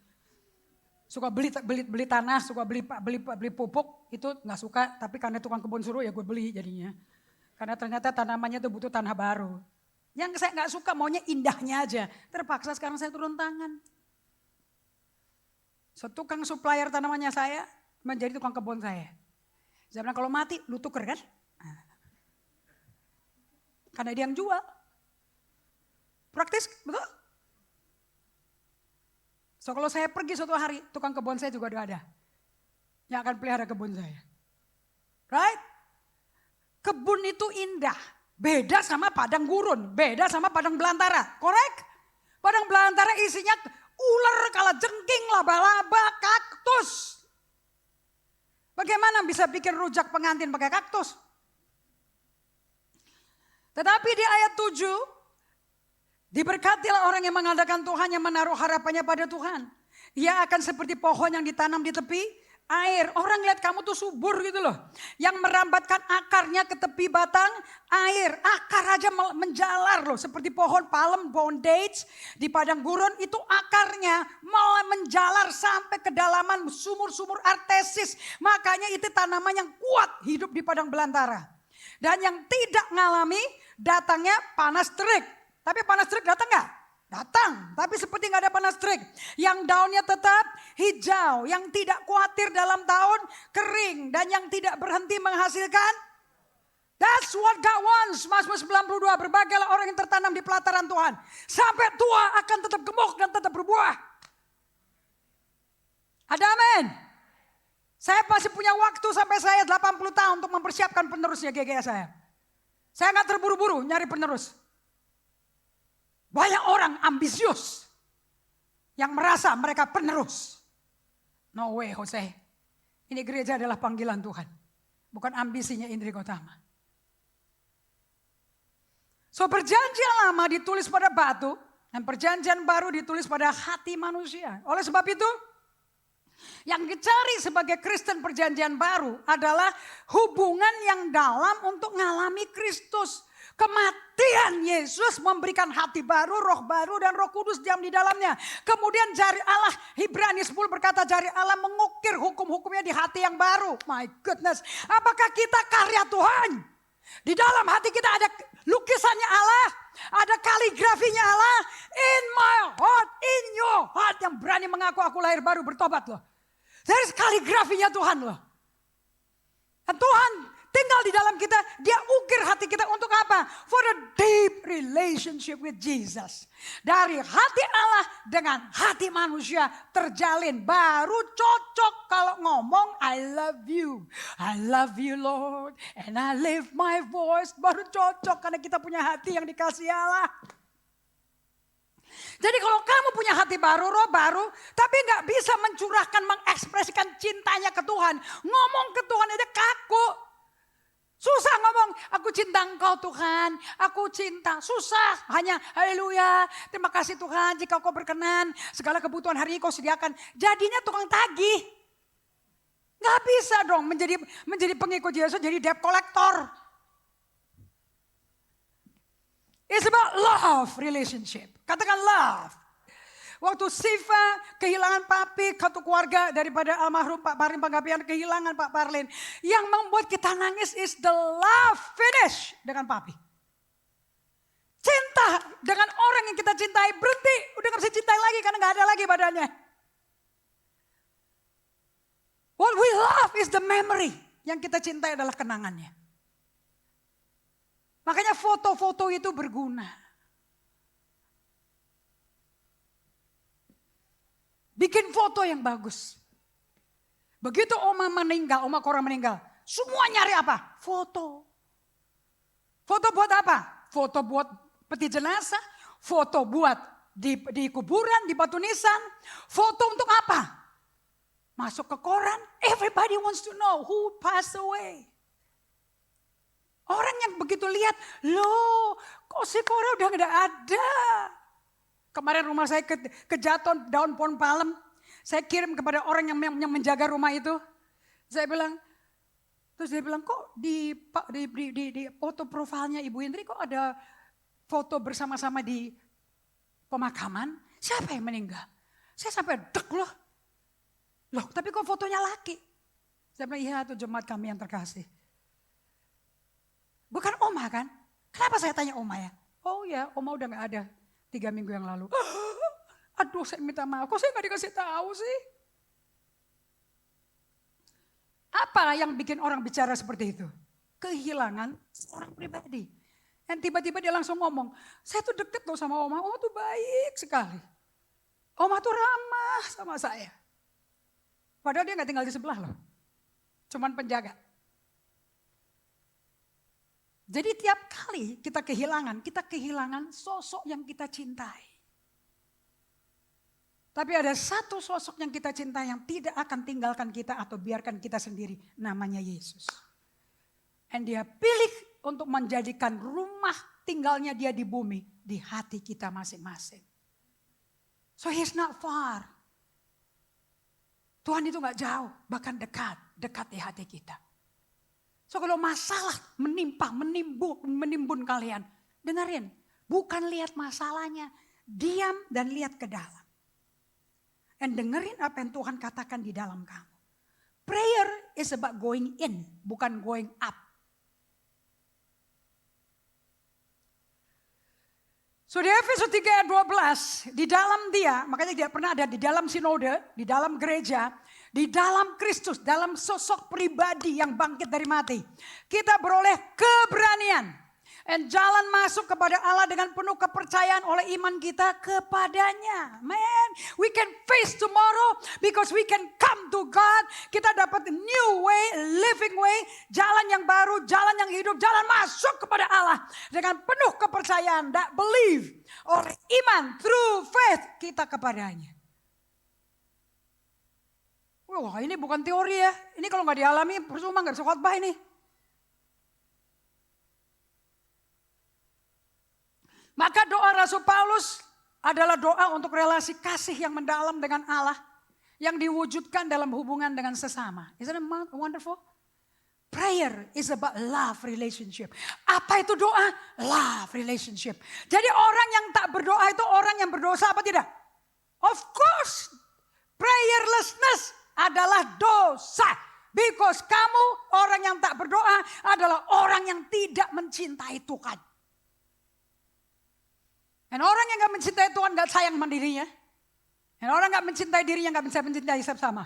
Suka beli tanah, suka beli pupuk, itu nggak suka. Tapi karena tukang kebun suruh ya gue beli jadinya. Karena ternyata tanamannya itu butuh tanah baru. Yang saya nggak suka maunya indahnya aja. Terpaksa sekarang saya turun tangan. So, tukang supplier tanamannya saya menjadi tukang kebun saya. Saya bilang kalau mati lu tuker kan? Karena dia yang jual. Praktis, betul? So kalau saya pergi suatu hari, tukang kebun saya juga udah ada. Yang akan pelihara kebun saya. Right? Kebun itu indah. Beda sama padang gurun. Beda sama padang belantara. Correct? Padang belantara isinya ular, kalajengking, laba-laba, kaktus. Bagaimana bisa bikin rujak pengantin pakai kaktus? Tetapi di ayat 7, diberkatilah orang yang mengandalkan Tuhan, yang menaruh harapannya pada Tuhan. Ia akan seperti pohon yang ditanam di tepi air. Orang lihat kamu tuh subur gitu loh. Yang merambatkan akarnya ke tepi batang air. Akar aja menjalar loh. Seperti pohon palem, pohon dates di padang gurun. Itu akarnya malah menjalar sampai kedalaman sumur-sumur artesis. Makanya itu tanaman yang kuat hidup di padang belantara. Dan yang tidak ngalami datangnya panas terik. Tapi panas terik datang gak? Datang, tapi seperti gak ada panas terik. Yang daunnya tetap hijau, yang tidak khawatir dalam tahun kering. Dan yang tidak berhenti menghasilkan. That's what God wants. Mazmur 92, berbagailah orang yang tertanam di pelataran Tuhan. Sampai tua akan tetap gemuk dan tetap berbuah. Ada amin. Saya masih punya waktu sampai saya 80 tahun untuk mempersiapkan penerusnya GGS saya. Saya gak terburu-buru nyari penerus. Banyak orang ambisius yang merasa mereka penerus. No way Jose. Ini gereja adalah panggilan Tuhan. Bukan ambisinya Indri Gotama. So perjanjian lama ditulis pada batu. Dan perjanjian baru ditulis pada hati manusia. Oleh sebab itu, yang dicari sebagai Kristen perjanjian baru adalah hubungan yang dalam untuk ngalami Kristus. Kematian Yesus memberikan hati baru, roh baru dan Roh Kudus diam di dalamnya. Kemudian jari Allah, Ibrani 10 berkata jari Allah mengukir hukum-hukumnya di hati yang baru. My goodness, apakah kita karya Tuhan? Di dalam hati kita ada lukisannya Allah, ada kaligrafinya Allah. In my heart, in your heart, yang berani mengaku aku lahir baru bertobat loh. Dari kaligrafinya Tuhan loh. Dan Tuhan tinggal di dalam kita, dia ukir hati kita untuk apa? For a deep relationship with Jesus. Dari hati Allah dengan hati manusia terjalin. Baru cocok kalau ngomong I love you. I love you Lord. And I lift my voice. Baru cocok karena kita punya hati yang dikasih Allah. Jadi kalau kamu punya hati baru, roh baru, tapi gak bisa mencurahkan, mengekspresikan cintanya ke Tuhan. Ngomong ke Tuhan aja kaku. Susah ngomong, aku cinta engkau Tuhan, aku cinta. Susah, hanya haleluya, terima kasih Tuhan jika kau berkenan. Segala kebutuhan hari ini kau sediakan. Jadinya tukang tagih. Gak bisa dong menjadi pengikut Yesus, jadi debt collector. It's about love relationship. Katakan love. Waktu Siva kehilangan papi, satu keluarga daripada almarhum Pak Parlin Panggapian kehilangan Pak Parlin. Yang membuat kita nangis is the love finish dengan papi. Cinta pisah dengan orang yang kita cintai, berhenti. Udah gak bisa cintai lagi karena gak ada lagi badannya. What we love is the memory. Yang kita cintai adalah kenangannya. Makanya foto-foto itu berguna. Bikin foto yang bagus. Begitu Oma meninggal, Oma Cora meninggal. Semua nyari apa? Foto. Foto buat apa? Foto buat peti jenazah. Foto buat di kuburan, di batu nisan. Foto untuk apa? Masuk ke koran. Everybody wants to know who passed away. Orang yang begitu lihat, loh kok si Cora udah gak ada. Kemarin rumah saya kejatuhan daun pohon palem. Saya kirim kepada orang yang menjaga rumah itu. Saya bilang, terus dia bilang kok di foto profilnya Ibu Indri kok ada foto bersama-sama di pemakaman. Siapa yang meninggal? Saya sampai dek loh. Loh tapi kok fotonya laki? Saya bilang iya itu jemaat kami yang terkasih. Bukan Oma kan? Kenapa saya tanya Oma ya? Oh ya Oma udah gak ada 3 minggu yang lalu. Aduh saya minta maaf, kok saya gak dikasih tahu sih? Apa yang bikin orang bicara seperti itu? Kehilangan seorang pribadi. Dan tiba-tiba dia langsung ngomong, saya tuh deket loh sama Oma tuh baik sekali. Oma tuh ramah sama saya. Padahal dia gak tinggal di sebelah loh. Cuman penjaga. Jadi tiap kali kita kehilangan sosok yang kita cintai. Tapi ada satu sosok yang kita cintai yang tidak akan tinggalkan kita atau biarkan kita sendiri. Namanya Yesus. Dan dia pilih untuk menjadikan rumah tinggalnya dia di bumi. Di hati kita masing-masing. So he's not far. Tuhan itu gak jauh, bahkan dekat di hati kita. So kalau masalah menimbun kalian, dengerin, bukan lihat masalahnya, diam dan lihat ke dalam. Dan dengerin apa yang Tuhan katakan di dalam kamu. Prayer is about going in, bukan going up. So di Efesus 3 ayat 12, di dalam dia, makanya dia pernah ada di dalam sinode, di dalam gereja, di dalam Kristus, dalam sosok pribadi yang bangkit dari mati. Kita beroleh keberanian. Dan jalan masuk kepada Allah dengan penuh kepercayaan oleh iman kita kepadanya. Man, we can face tomorrow because we can come to God. Kita dapat new way, living way, jalan yang baru, jalan yang hidup, jalan masuk kepada Allah. Dengan penuh kepercayaan, that believe, oleh iman, through faith kita kepadanya. Wah ini bukan teori ya, ini kalau gak dialami percuma gak bisa khotbah ini. Maka doa Rasul Paulus adalah doa untuk relasi kasih yang mendalam dengan Allah. Yang diwujudkan dalam hubungan dengan sesama. Isn't it wonderful? Prayer is about love relationship. Apa itu doa? Love relationship. Jadi orang yang tak berdoa itu orang yang berdosa apa tidak? Of course. Prayerlessness adalah dosa. Because kamu orang yang tak berdoa adalah orang yang tidak mencintai Tuhan. Dan orang yang gak mencintai Tuhan gak sayang sama dirinya. Dan orang gak mencintai dirinya gak bisa mencintai sama.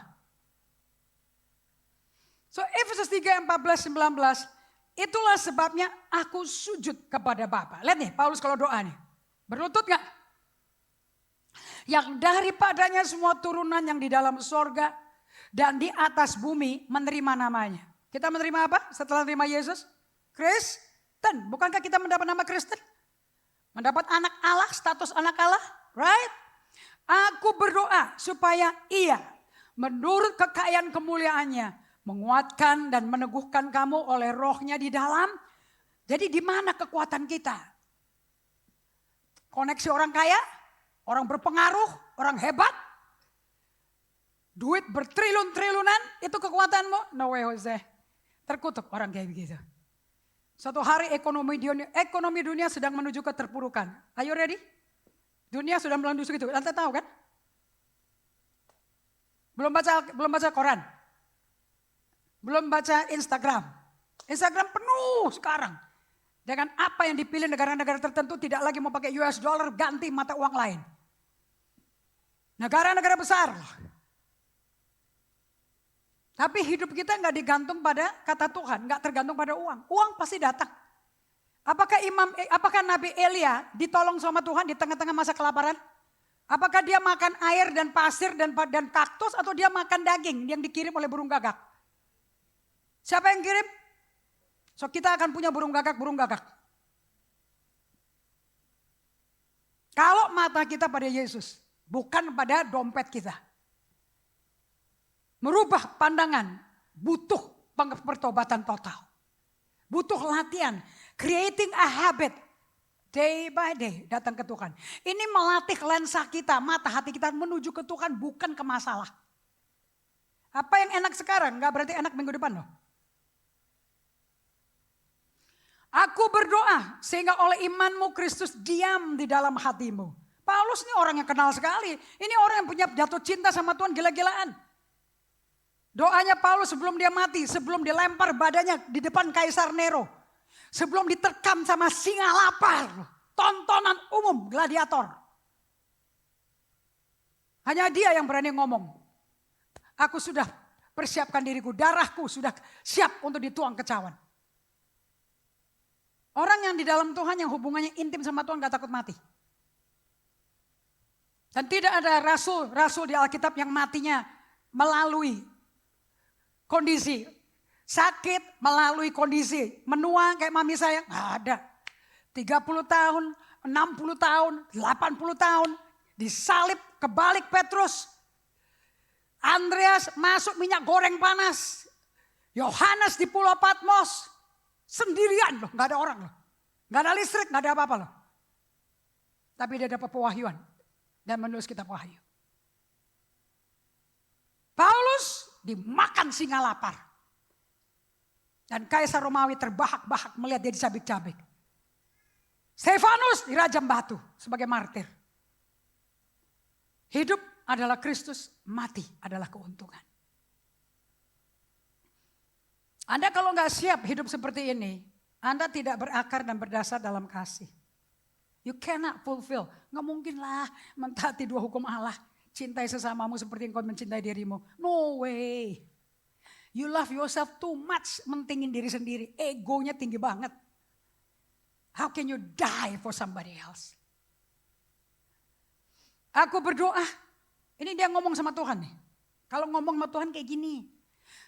So Efesus 3, 14, 19. Itulah sebabnya aku sujud kepada Bapa. Lihat nih Paulus kalau doa nih. Berlutut gak? Yang daripadanya semua turunan yang di dalam sorga dan di atas bumi menerima namanya. Kita menerima apa setelah menerima Yesus? Kristen. Bukankah kita mendapat nama Kristen? Mendapat anak Allah, status anak Allah, right? Aku berdoa supaya ia menurut kekayaan kemuliaannya menguatkan dan meneguhkan kamu oleh rohnya di dalam. Jadi di mana kekuatan kita? Koneksi orang kaya, orang berpengaruh, orang hebat. Duit bertriliun-triliunan, itu kekuatanmu? No way Jose. Terkutuk orang kayak begitu. Suatu hari ekonomi dunia sedang menuju keterpurukan. Are you ready? Dunia sudah menuju gitu. Anda tahu kan? Belum baca koran. Belum baca Instagram. Instagram penuh sekarang. Dengan apa yang dipilih negara-negara tertentu tidak lagi mau pakai US dollar, ganti mata uang lain. Negara-negara besar. Tapi hidup kita nggak digantung pada kata Tuhan, nggak tergantung pada uang. Uang pasti datang. Apakah Nabi Elia ditolong sama Tuhan di tengah-tengah masa kelaparan? Apakah dia makan air dan pasir dan kaktus atau dia makan daging yang dikirim oleh burung gagak? Siapa yang kirim? So kita akan punya burung gagak. Kalau mata kita pada Yesus, bukan pada dompet kita. Merubah pandangan, butuh pertobatan total. Butuh latihan, creating a habit, day by day datang ke Tuhan. Ini melatih lensa kita, mata hati kita menuju ke Tuhan, bukan ke masalah. Apa yang enak sekarang, gak berarti enak minggu depan loh. Aku berdoa sehingga oleh imanmu Kristus diam di dalam hatimu. Paulus ini orang yang kenal sekali. Ini orang yang punya jatuh cinta sama Tuhan gila-gilaan. Doanya Paulus sebelum dia mati, sebelum dilempar badannya di depan Kaisar Nero. Sebelum diterkam sama singa lapar. Tontonan umum gladiator. Hanya dia yang berani ngomong. Aku sudah persiapkan diriku, darahku sudah siap untuk dituang ke cawan. Orang yang di dalam Tuhan yang hubungannya intim sama Tuhan gak takut mati. Dan tidak ada rasul di Alkitab yang matinya melalui kondisi sakit, melalui kondisi menua kayak mami saya. Gak ada. 30 tahun, 60 tahun, 80 tahun. Disalib kebalik Petrus. Andreas masuk minyak goreng panas. Yohanes di Pulau Patmos. Sendirian loh, gak ada orang loh. Gak ada listrik, gak ada apa-apa loh. Tapi dia dapat pewahyuan. Dan menulis kitab Wahyu. Paulus dimakan singa lapar. Dan Kaisar Romawi terbahak-bahak melihat dia dicabik-cabik. Stefanus dirajam batu sebagai martir. Hidup adalah Kristus, mati adalah keuntungan. Anda kalau nggak siap hidup seperti ini, Anda tidak berakar dan berdasar dalam kasih. You cannot fulfill. Nggak mungkin lah mentaati 2 hukum Allah. Cintai sesamamu seperti engkau mencintai dirimu. No way. You love yourself too much. Mentingin diri sendiri. Egonya tinggi banget. How can you die for somebody else? Aku berdoa. Ini dia ngomong sama Tuhan nih. Kalau ngomong sama Tuhan kayak gini.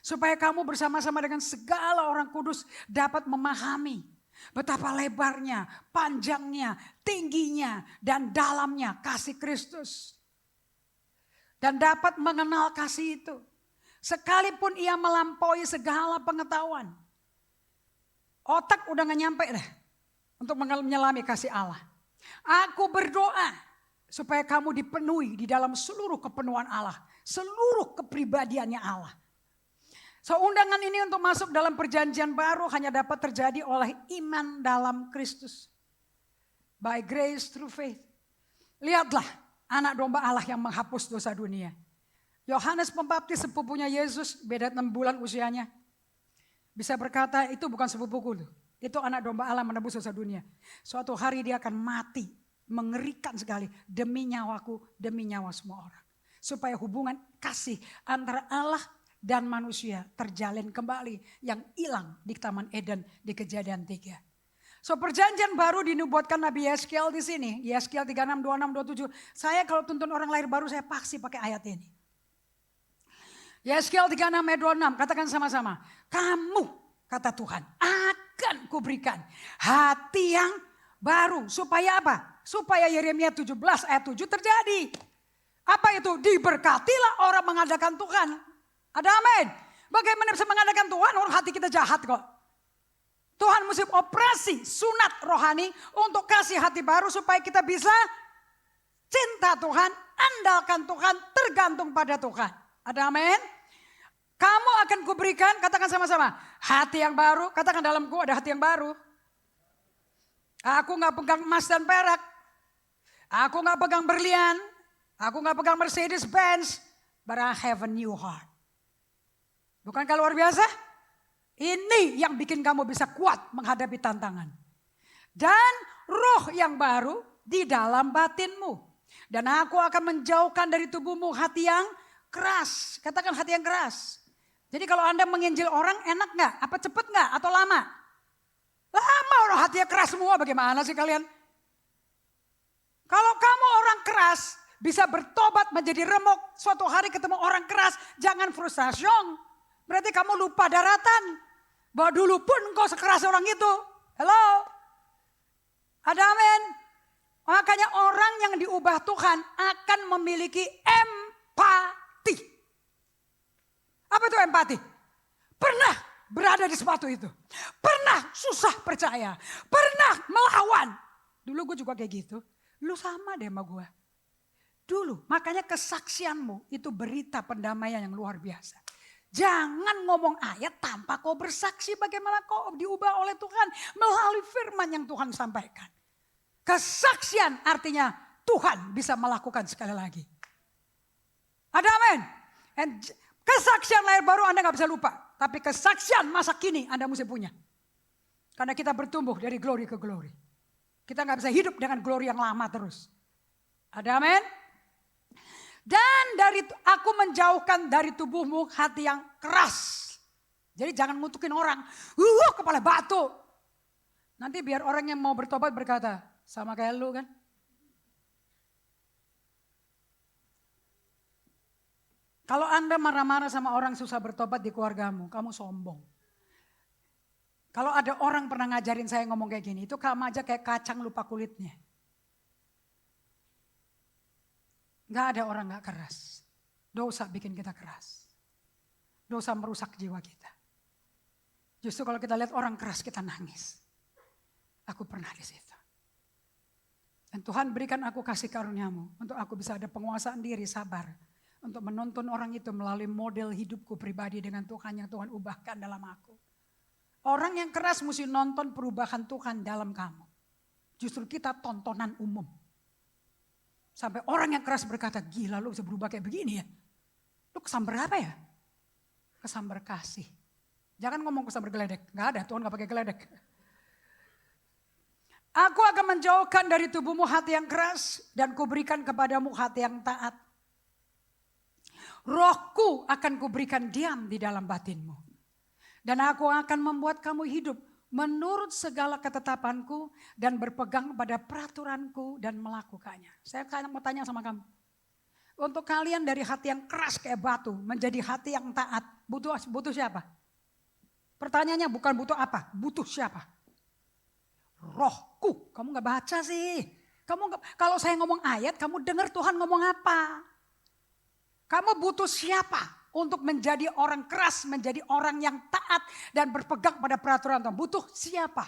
Supaya kamu bersama-sama dengan segala orang kudus dapat memahami betapa lebarnya, panjangnya, tingginya, dan dalamnya kasih Kristus. Dan dapat mengenal kasih itu. Sekalipun ia melampaui segala pengetahuan. Otak udah gak nyampe deh untuk menyelami kasih Allah. Aku berdoa supaya kamu dipenuhi di dalam seluruh kepenuhan Allah. Seluruh kepribadiannya Allah. So undangan ini untuk masuk dalam perjanjian baru hanya dapat terjadi oleh iman dalam Kristus. By grace through faith. Lihatlah anak domba Allah yang menghapus dosa dunia. Yohanes Pembaptis sepupunya Yesus, beda 6 bulan usianya. Bisa berkata itu bukan sepupuku. Itu anak domba Allah menebus dosa dunia. Suatu hari dia akan mati. Mengerikan sekali demi nyawaku, demi nyawa semua orang. Supaya hubungan kasih antara Allah dan manusia terjalin kembali yang hilang di Taman Eden di Kejadian 3. So perjanjian baru dinubuatkan Nabi Yeskiel di sini. Yeskiel 36, 26, 27. Saya kalau tuntun orang lahir baru saya pasti pakai ayat ini. Yeskiel 36, ayat 26. Katakan sama-sama. Kamu kata Tuhan akan kuberikan hati yang baru. Supaya apa? Supaya Yeremia 17 ayat 7 terjadi. Apa itu? Diberkatilah orang mengadakan Tuhan. Ada amin. Bagaimana bisa mengadakan Tuhan? Orang hati kita jahat kok. Tuhan mesti operasi sunat rohani untuk kasih hati baru supaya kita bisa cinta Tuhan, andalkan Tuhan, tergantung pada Tuhan. Ada amin. Kamu akan kuberikan, katakan sama-sama, hati yang baru. Katakan dalamku ada hati yang baru. Aku gak pegang emas dan perak. Aku gak pegang berlian. Aku gak pegang Mercedes Benz. But I have a new heart. Bukankah luar biasa? Ini yang bikin kamu bisa kuat menghadapi tantangan. Dan roh yang baru di dalam batinmu. Dan aku akan menjauhkan dari tubuhmu hati yang keras. Katakan hati yang keras. Jadi kalau Anda menginjil orang enak gak? Apa cepet gak? Atau lama? Lama orang hatinya keras semua, bagaimana sih kalian? Kalau kamu orang keras, bisa bertobat menjadi remuk. Suatu hari ketemu orang keras, jangan frustasi. Berarti kamu lupa daratan. Bahwa dulu pun engkau sekeras orang itu. Halo? Ada amin? Makanya orang yang diubah Tuhan akan memiliki empati. Apa itu empati? Pernah berada di sepatu itu. Pernah susah percaya. Pernah melawan. Dulu gue juga kayak gitu. Lu sama deh sama gue. Dulu, makanya kesaksianmu itu berita pendamaian yang luar biasa. Jangan ngomong ayat tanpa kau bersaksi bagaimana kau diubah oleh Tuhan melalui firman yang Tuhan sampaikan. Kesaksian artinya Tuhan bisa melakukan sekali lagi. Ada amin? Kesaksian lahir baru Anda gak bisa lupa. Tapi kesaksian masa kini Anda mesti punya. Karena kita bertumbuh dari glory ke glory. Kita gak bisa hidup dengan glory yang lama terus. Ada amin? Dan aku menjauhkan dari tubuhmu hati yang keras. Jadi jangan ngutukin orang. Kepala batu. Nanti biar orang yang mau bertobat berkata, sama kayak lu kan. Kalau Anda marah-marah sama orang susah bertobat di keluargamu, kamu sombong. Kalau ada orang pernah ngajarin saya ngomong kayak gini, itu kamu aja kayak kacang lupa kulitnya. Gak ada orang gak keras. Dosa bikin kita keras. Dosa merusak jiwa kita. Justru kalau kita lihat orang keras kita nangis. Aku pernah di situ. Dan Tuhan berikan aku kasih karuniamu. Untuk aku bisa ada penguasaan diri, sabar. Untuk menuntun orang itu melalui model hidupku pribadi dengan Tuhan yang Tuhan ubahkan dalam aku. Orang yang keras mesti nonton perubahan Tuhan dalam kamu. Justru kita tontonan umum. Sampai orang yang keras berkata, gila lu bisa berubah kayak begini ya. Lu kesambar apa ya? Kesambar kasih. Jangan ngomong kesambar geledek. Gak ada, Tuhan gak pakai geledek. Aku akan menjauhkan dari tubuhmu hati yang keras. Dan kuberikan kepadamu hati yang taat. Rohku akan kuberikan diam di dalam batinmu. Dan aku akan membuat kamu hidup menurut segala ketetapanku dan berpegang pada peraturanku dan melakukannya. Saya mau tanya sama kamu. Untuk kalian dari hati yang keras kayak batu menjadi hati yang taat, butuh siapa? Pertanyaannya bukan butuh apa, butuh siapa? Rohku. Kamu gak baca sih. Kalau saya ngomong ayat, kamu dengar Tuhan ngomong apa? Kamu butuh siapa? Untuk menjadi orang keras, menjadi orang yang taat dan berpegang pada peraturan Tuhan. Butuh siapa?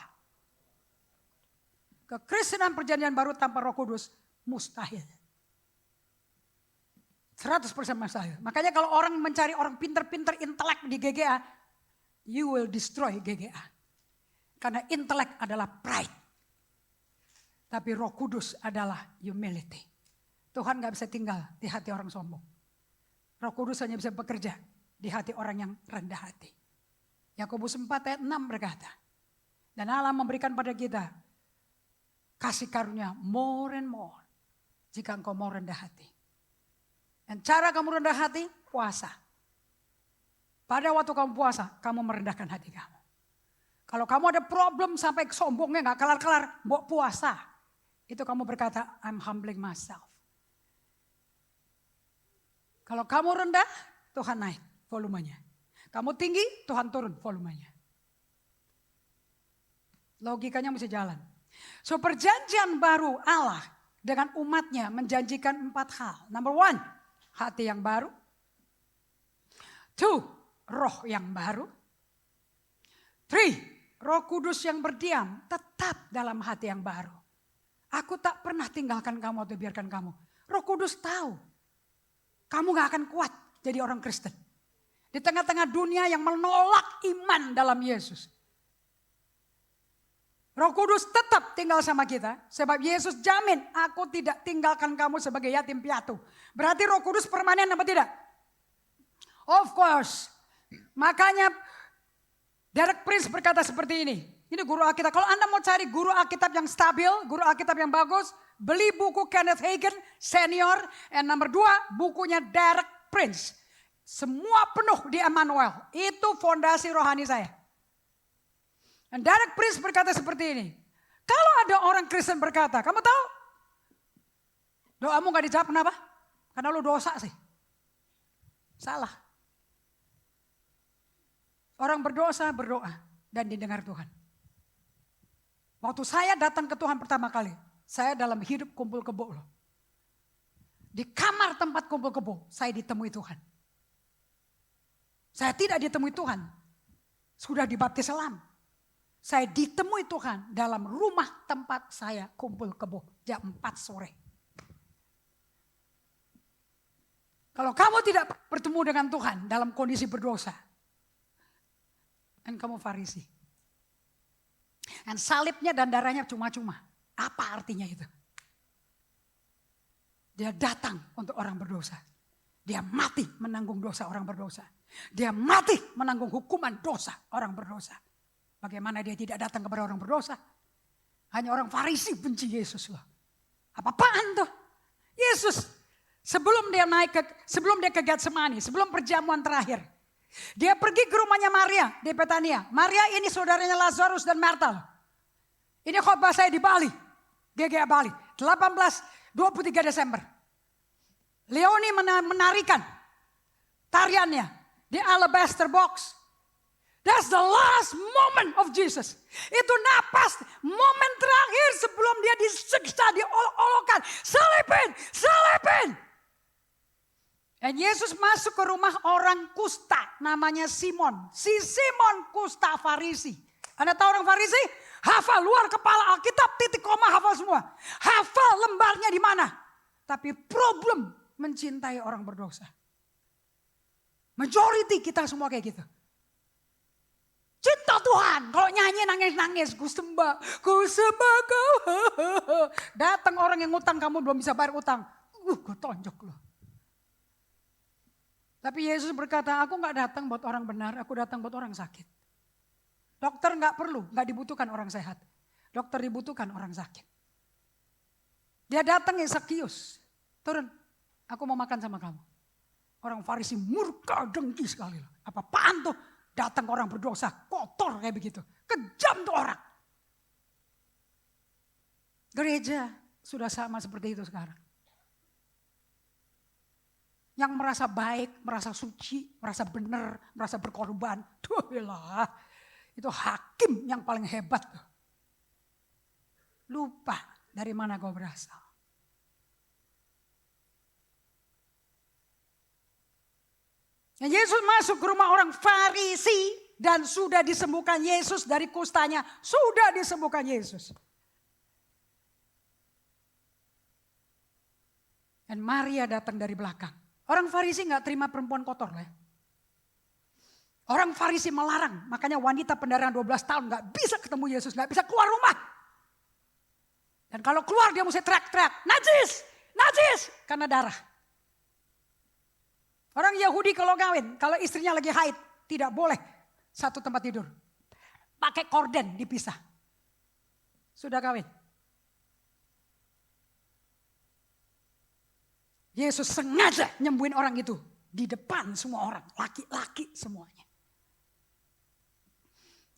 Kekristenan perjanjian baru tanpa Roh Kudus mustahil. 100% mustahil. Makanya kalau orang mencari orang pinter-pinter intelek di GGA, you will destroy GGA. Karena intelek adalah pride. Tapi Roh Kudus adalah humility. Tuhan gak bisa tinggal di hati orang sombong. Roh Kudus hanya bisa bekerja di hati orang yang rendah hati. Yakobus 4 ayat 6 berkata. Dan Allah memberikan pada kita kasih karunia more and more. Jika engkau mau rendah hati. Dan cara kamu rendah hati, puasa. Pada waktu kamu puasa, kamu merendahkan hati kamu. Kalau kamu ada problem sampai sombongnya gak kelar-kelar, buat puasa. Itu kamu berkata, I'm humbling myself. Kalau kamu rendah, Tuhan naik volumenya. Kamu tinggi, Tuhan turun volumenya. Logikanya mesti jalan. So perjanjian baru Allah dengan umatnya menjanjikan 4 hal. Number 1, hati yang baru. 2, roh yang baru. 3, Roh Kudus yang berdiam tetap dalam hati yang baru. Aku tak pernah tinggalkan kamu atau biarkan kamu. Roh Kudus tahu. Kamu gak akan kuat jadi orang Kristen. Di tengah-tengah dunia yang menolak iman dalam Yesus. Roh Kudus tetap tinggal sama kita. Sebab Yesus jamin, aku tidak tinggalkan kamu sebagai yatim piatu. Berarti Roh Kudus permanen apa tidak? Of course. Makanya Derek Prince berkata seperti ini. Ini guru Alkitab. Kalau Anda mau cari guru Alkitab yang stabil, guru Alkitab yang bagus, beli buku Kenneth Hagin senior. And nomor 2, bukunya Derek Prince. Semua penuh di Emmanuel. Itu fondasi rohani saya. Dan Derek Prince berkata seperti ini. Kalau ada orang Kristen berkata, kamu tahu? Doamu gak dijawab kenapa? Karena lu dosa sih. Salah. Orang berdosa berdoa dan didengar Tuhan. Waktu saya datang ke Tuhan pertama kali, saya dalam hidup kumpul kebo loh. Di kamar tempat kumpul kebo, saya ditemui Tuhan. Saya tidak ditemui Tuhan, sudah dibaptis selam. Saya ditemui Tuhan dalam rumah tempat saya kumpul kebo jam 4 sore. Kalau kamu tidak bertemu dengan Tuhan dalam kondisi berdosa, dan kamu Farisi. Dan salibnya dan darahnya cuma-cuma. Apa artinya itu? Dia datang untuk orang berdosa. Dia mati menanggung dosa orang berdosa. Dia mati menanggung hukuman dosa orang berdosa. Bagaimana dia tidak datang kepada orang berdosa? Hanya orang Farisi benci Yesus loh. Apa-apaan tuh? Yesus sebelum dia ke Getsemani, sebelum perjamuan terakhir. Dia pergi ke rumahnya Maria di Betania. Maria ini saudaranya Lazarus dan Marta. Ini khotbah saya di Bali. GGA Bali. 23 Desember. Leoni menarikan tariannya di alabaster box. That's the last moment of Jesus. Itu napas momen terakhir sebelum dia disiksa, diolok-olokan. Salibin. Dan Yesus masuk ke rumah orang kusta namanya Simon. Si Simon kusta Farisi. Anda tahu orang Farisi? Hafal luar kepala Alkitab, titik koma hafal semua. Hafal lembarnya di mana. Tapi problem mencintai orang berdosa. Majority kita semua kayak gitu. Cinta Tuhan. Kalau nyanyi nangis-nangis. Ku sembah kau. Datang orang yang ngutang kamu belum bisa bayar utang. Gue tonjok loh. Tapi Yesus berkata, aku gak datang buat orang benar, aku datang buat orang sakit. Dokter gak perlu, gak dibutuhkan orang sehat. Dokter dibutuhkan orang sakit. Dia datang Sakius, turun, aku mau makan sama kamu. Orang Farisi murka dengki sekali. Apa-apaan tuh, datang orang berdosa, kotor kayak begitu. Kejam tuh orang. Gereja sudah sama seperti itu sekarang. Yang merasa baik, merasa suci, merasa benar, merasa berkorban. Lah, itu hakim yang paling hebat. Lupa dari mana kau berasal. Dan Yesus masuk ke rumah orang Farisi dan sudah disembuhkan Yesus dari kustanya. Sudah disembuhkan Yesus. Dan Maria datang dari belakang. Orang Farisi gak terima perempuan kotor lah. Orang Farisi melarang. Makanya wanita pendarahan 12 tahun gak bisa ketemu Yesus. Gak bisa keluar rumah. Dan kalau keluar dia mesti teriak-teriak. Najis! Najis! Karena darah. Orang Yahudi kalau kawin. Kalau istrinya lagi haid. Tidak boleh satu tempat tidur. Pakai korden dipisah. Sudah kawin. Yesus sengaja nyembuhin orang itu. Di depan semua orang. Laki-laki semuanya.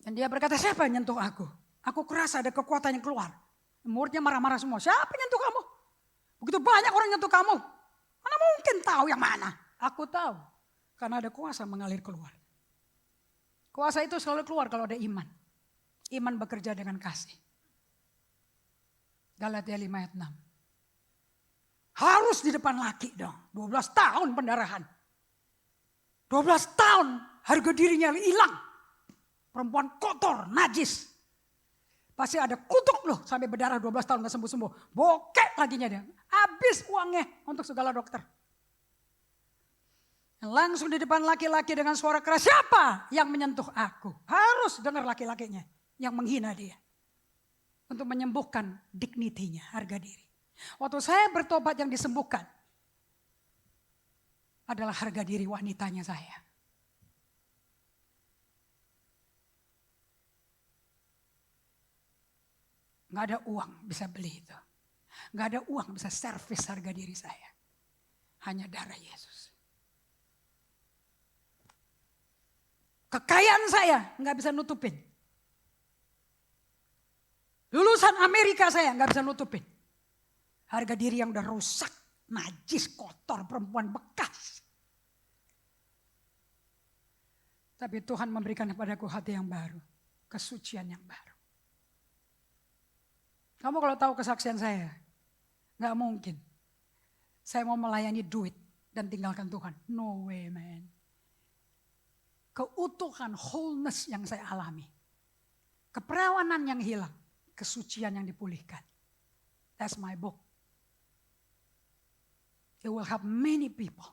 Dan dia berkata, siapa yang nyentuh aku? Aku kerasa ada kekuatan yang keluar. Muridnya marah-marah semua. Siapa yang nyentuh kamu? Begitu banyak orang nyentuh kamu. Mana mungkin tahu yang mana? Aku tahu. Karena ada kuasa mengalir keluar. Kuasa itu selalu keluar kalau ada iman. Iman bekerja dengan kasih. Galatia 5 ayat 6. Harus di depan laki dong. 12 tahun pendarahan. 12 tahun harga dirinya hilang. Perempuan kotor, najis. Pasti ada kutuk loh sampai berdarah 12 tahun gak sembuh-sembuh. Bokek laginya dia. Habis uangnya untuk segala dokter. Langsung di depan laki-laki dengan suara keras. Siapa yang menyentuh aku? Harus dengar laki-lakinya yang menghina dia. Untuk menyembuhkan dignitinya, harga diri. Waktu saya bertobat yang disembuhkan adalah harga diri wanitanya saya. Gak ada uang bisa beli itu. Gak ada uang bisa servis harga diri saya. Hanya darah Yesus. Kekayaan saya gak bisa nutupin. Lulusan Amerika saya gak bisa nutupin. Harga diri yang udah rusak, najis, kotor, perempuan bekas. Tapi Tuhan memberikan kepadaku hati yang baru. Kesucian yang baru. Kamu kalau tahu kesaksian saya, gak mungkin. Saya mau melayani duit dan tinggalkan Tuhan. No way, man. Keutuhan, wholeness yang saya alami. Keperawanan yang hilang. Kesucian yang dipulihkan. That's my book. It will help many people.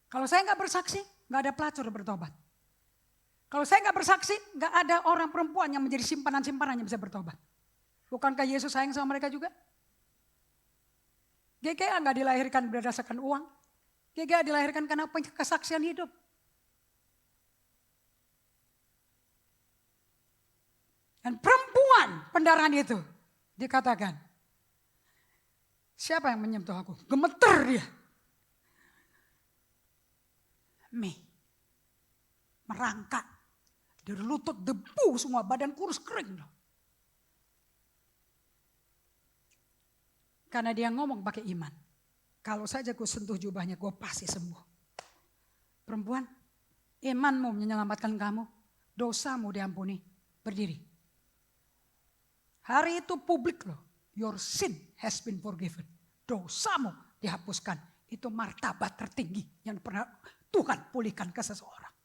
Kalau saya gak bersaksi, gak ada pelacur bertobat. Kalau saya gak bersaksi, gak ada orang perempuan yang menjadi simpanan-simpanan yang bisa bertobat. Bukankah Yesus sayang sama mereka juga? GKA gak dilahirkan berdasarkan uang. GKA dilahirkan karena kesaksian hidup. Dan perempuan pendarahan itu dikatakan, siapa yang menyentuh aku? Gemeter dia. Merangkak. Dari lutut debu semua, badan kurus kering. Karena dia ngomong pakai iman. Kalau saja gue sentuh jubahnya, gue pasti sembuh. Perempuan, imanmu menyelamatkan kamu. Dosamu diampuni. Berdiri. Hari itu publik loh. Your sin has been forgiven. Dosamu dihapuskan. Itu martabat tertinggi yang pernah Tuhan pulihkan ke seseorang.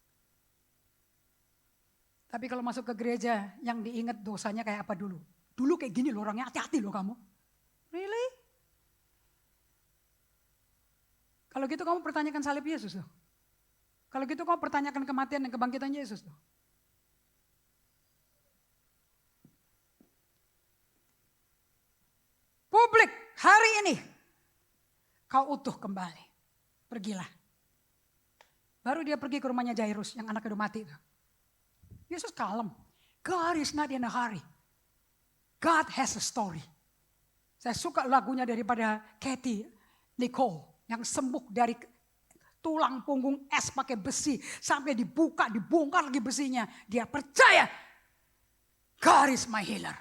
Tapi kalau masuk ke gereja yang diingat dosanya kayak apa dulu? Dulu kayak gini loh orangnya, hati-hati loh kamu. Really? Kalau gitu kamu pertanyakan salib Yesus loh. Kalau gitu kamu pertanyakan kematian dan kebangkitan Yesus loh. Publik hari ini kau utuh kembali. Pergilah. Baru dia pergi ke rumahnya Jairus yang anaknya udah mati itu. Yesus kalem. God is not in a hurry. God has a story. Saya suka lagunya daripada Kathy Nicole yang sembuh dari tulang punggung es pakai besi sampai dibuka, dibongkar lagi besinya. Dia percaya God is my healer.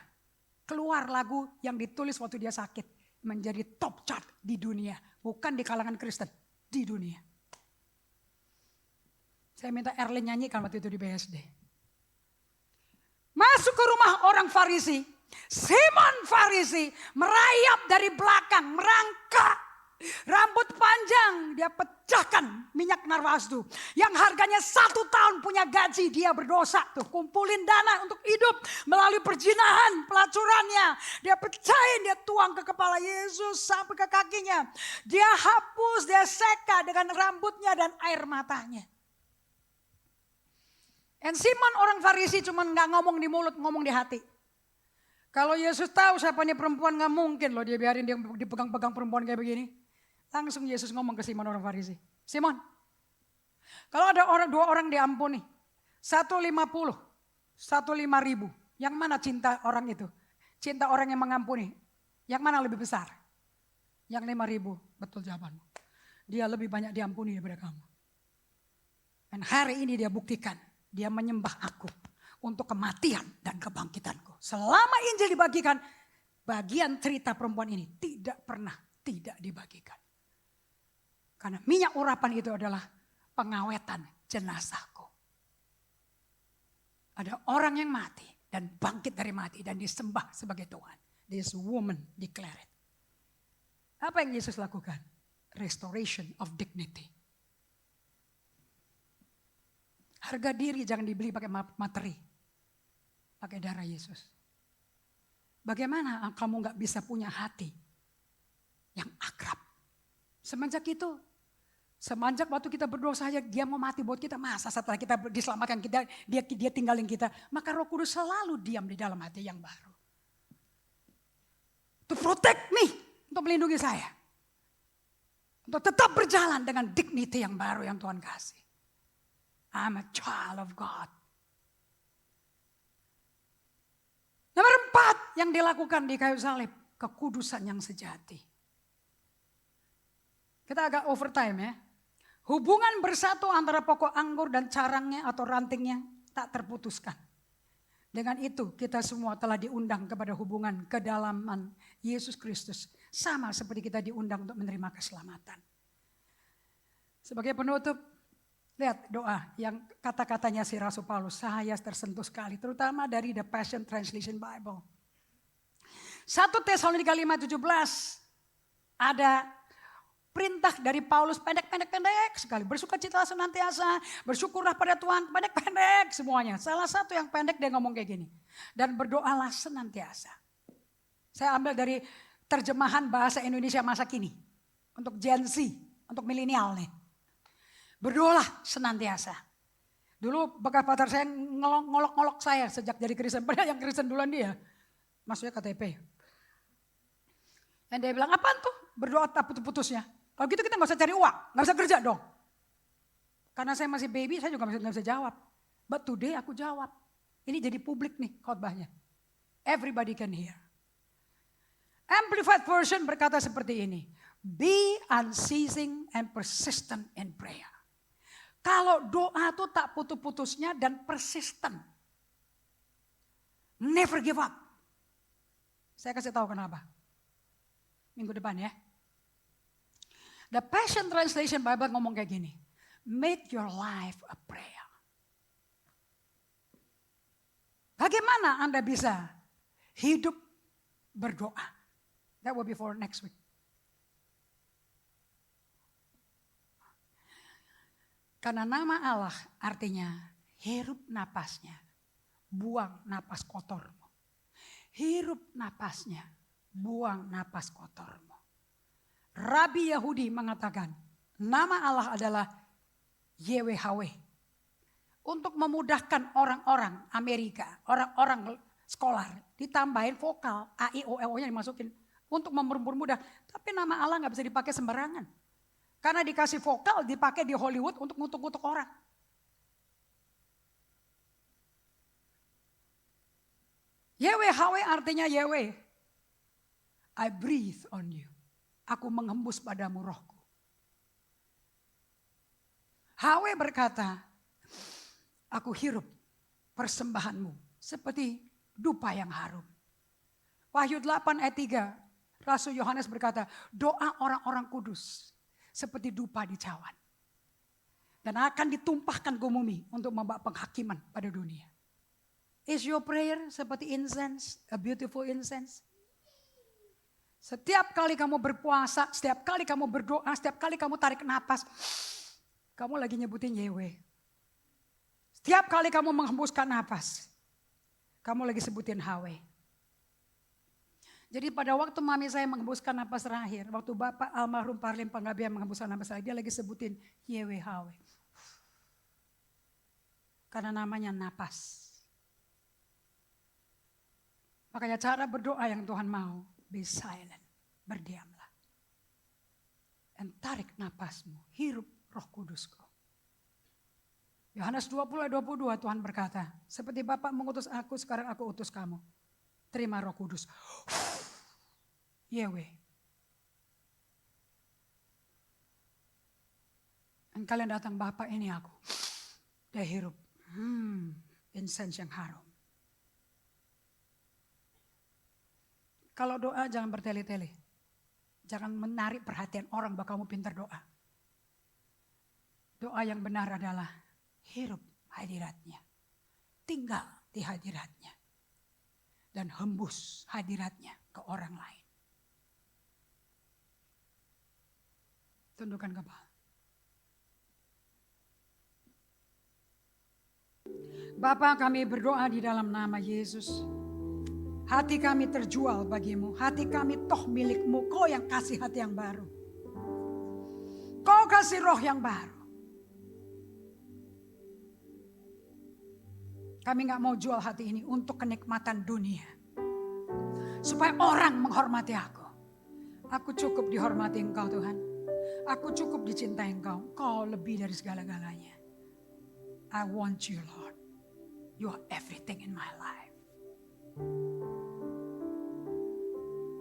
Keluar lagu yang ditulis waktu dia sakit menjadi top chart di dunia, bukan di kalangan Kristen, di dunia. Saya minta Erlin nyanyikan waktu itu di BSD. Masuk ke rumah orang Farisi. Simon Farisi merayap dari belakang, merangkak. Rambut panjang, dia pecahkan minyak narwastu. Yang harganya 1 tahun punya gaji, dia berdosa. Tuh, kumpulin dana untuk hidup melalui perjinahan, pelacurannya. Dia pecahin, dia tuang ke kepala Yesus sampai ke kakinya. Dia hapus, dia seka dengan rambutnya dan air matanya. Dan Simon orang Farisi cuma gak ngomong di mulut, ngomong di hati. Kalau Yesus tahu siapa ini perempuan, gak mungkin loh dia biarin dia dipegang-pegang perempuan kayak begini. Langsung Yesus ngomong ke Simon orang Farisi. Simon, kalau ada 2 orang diampuni, 150, 105.000. Yang mana cinta orang itu? Cinta orang yang mengampuni. Yang mana lebih besar? Yang 5.000, betul jawabanmu. Dia lebih banyak diampuni daripada kamu. Dan hari ini dia buktikan. Dia menyembah aku untuk kematian dan kebangkitanku. Selama Injil dibagikan, bagian cerita perempuan ini tidak pernah tidak dibagikan. Karena minyak urapan itu adalah pengawetan jenazahku. Ada orang yang mati dan bangkit dari mati dan disembah sebagai Tuhan. This woman declared. Apa yang Yesus lakukan? Restoration of dignity. Harga diri jangan dibeli pakai materi. Pakai darah Yesus. Bagaimana kamu gak bisa punya hati yang akrab? Semenjak waktu kita berdosa saja dia mau mati buat kita. Masa setelah kita diselamatkan dia tinggalin kita. Maka Roh Kudus selalu diam di dalam hati yang baru. To protect me, untuk melindungi saya. Untuk tetap berjalan dengan dignity yang baru yang Tuhan kasih. I'm a child of God. Nomor 4, yang dilakukan di kayu salib? Kekudusan yang sejati. Kita agak overtime ya. Hubungan bersatu antara pokok anggur dan carangnya atau rantingnya tak terputuskan. Dengan itu kita semua telah diundang kepada hubungan kedalaman Yesus Kristus. Sama seperti kita diundang untuk menerima keselamatan. Sebagai penutup, lihat doa yang kata-katanya si Rasul Paulus. Saya tersentuh sekali, terutama dari The Passion Translation Bible. 1 Tesalonika 5:17 ada perintah dari Paulus pendek sekali. Bersukacita senantiasa, bersyukurlah pada Tuhan, pendek semuanya. Salah satu yang pendek dia ngomong kayak gini. Dan berdoalah senantiasa. Saya ambil dari terjemahan bahasa Indonesia masa kini. Untuk Gen Z, untuk milenial nih. Berdoalah senantiasa. Dulu bekas pacar saya ngolok-ngolok saya sejak jadi Kristen. Padahal yang Kristen duluan dia. Maksudnya KTP. Dan dia bilang, apaan tuh? Berdoa tak putus-putusnya. Kalau gitu kita gak usah cari uang, gak usah kerja dong. Karena saya masih baby, saya juga gak bisa jawab. But today aku jawab. Ini jadi publik nih khotbahnya. Everybody can hear. Amplified version berkata seperti ini. Be unceasing and persistent in prayer. Kalau doa itu tak putus-putusnya dan persisten. Never give up. Saya kasih tahu kenapa. Minggu depan ya. The Passion Translation Bible ngomong kayak gini. Make your life a prayer. Bagaimana Anda bisa hidup berdoa? That will be for next week. Karena nama Allah artinya hirup napasnya, buang napas kotormu. Hirup napasnya, buang napas kotormu. Rabi Yahudi mengatakan, nama Allah adalah YHWH. Untuk memudahkan orang-orang Amerika, orang-orang sekolah, ditambahin vokal, A, I, O, E-nya dimasukin. Untuk mempermudah, tapi nama Allah gak bisa dipakai sembarangan. Karena dikasih vokal, dipakai di Hollywood untuk ngutuk-ngutuk orang. YHWH artinya Yahweh. I breathe on you. Aku menghembus padamu rohku. HW berkata, aku hirup persembahanmu seperti dupa yang harum. Wahyu 8 ayat 3, Rasul Yohanes berkata, doa orang-orang kudus seperti dupa di cawan. Dan akan ditumpahkan ke bumi untuk membawa penghakiman pada dunia. Is your prayer seperti incense, a beautiful incense? Setiap kali kamu berpuasa, setiap kali kamu berdoa, setiap kali kamu tarik napas, kamu lagi nyebutin Yahweh. Setiap kali kamu menghembuskan napas, kamu lagi sebutin Yahweh. Jadi pada waktu mami saya menghembuskan napas terakhir, waktu Bapak almarhum Parlim Panggabean menghembuskan napas terakhir, dia lagi sebutin YHWH. Karena namanya napas. Makanya cara berdoa yang Tuhan mau, be silent, berdiamlah. Dan tarik napasmu, hirup Roh Kudusku. Yohanes 20:22 Tuhan berkata, seperti Bapa mengutus aku, sekarang aku utus kamu. Terima Roh Kudus. Yahweh. Dan kalian datang, Bapa ini aku. Dia hirup. Incense yang harum. Kalau doa jangan bertele-tele. Jangan menarik perhatian orang bahwa kamu pintar doa. Doa yang benar adalah hirup hadiratnya. Tinggal di hadiratnya. Dan hembus hadiratnya ke orang lain. Tundukkan kepala. Bapa, kami berdoa di dalam nama Yesus. Hati kami terjual bagimu. Hati kami toh milikmu. Kau yang kasih hati yang baru. Kau kasih roh yang baru. Kami gak mau jual hati ini untuk kenikmatan dunia. Supaya orang menghormati aku. Aku cukup dihormati Engkau Tuhan. Aku cukup dicintai Engkau. Kau lebih dari segala-galanya. I want you Lord. You are everything in my life.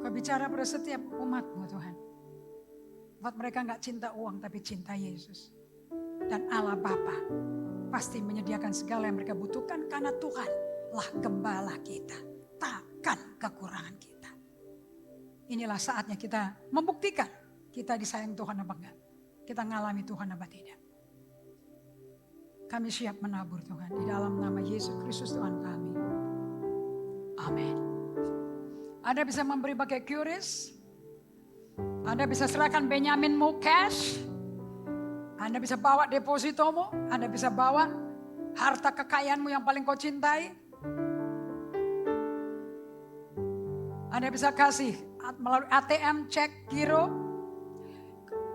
Kau bicara pada setiap umat-Mu Tuhan. Buat mereka gak cinta uang tapi cinta Yesus. Dan Allah Bapa pasti menyediakan segala yang mereka butuhkan karena Tuhanlah gembala kita. Takkan kekurangan kita. Inilah saatnya kita membuktikan kita disayang Tuhan apa enggak. Kita ngalami Tuhan apa tidak. Kami siap menabur Tuhan di dalam nama Yesus Kristus Tuhan kami. Amin. Anda bisa memberi pakai QRIS. Anda bisa serahkan Benyaminmu cash. Anda bisa bawa depositomu. Anda bisa bawa harta kekayaanmu yang paling kau cintai. Anda bisa kasih melalui ATM, cek, giro.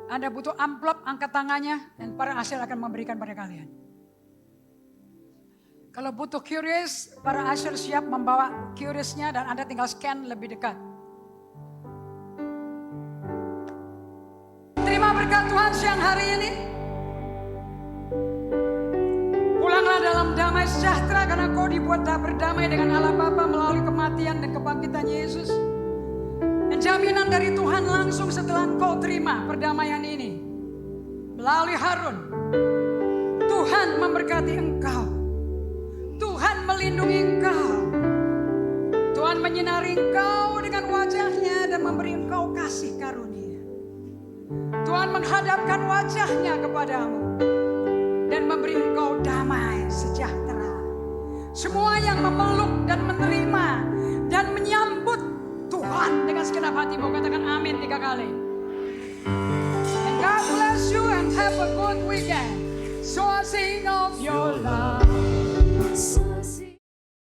Anda butuh amplop, angkat tangannya. Dan para hasil akan memberikan pada kalian. Kalau butuh QRIS, para usher siap membawa QRIS-nya dan Anda tinggal scan lebih dekat. Terima berkat Tuhan siang hari ini. Pulanglah dalam damai sejahtera karena kau dibuat berdamai dengan Allah Bapa melalui kematian dan kebangkitan Yesus. Dan jaminan dari Tuhan langsung setelah kau terima perdamaian ini. Melalui Harun, Tuhan memberkati engkau. Tuhan melindungi engkau. Tuhan menyinari engkau dengan wajahnya dan memberi engkau kasih karunia. Tuhan menghadapkan wajahnya kepadamu dan memberi engkau damai sejahtera. Semua yang memeluk dan menerima dan menyambut Tuhan dengan segenap hatimu katakan amin 3 kali. And God bless you and have a good weekend. So I sing of your love.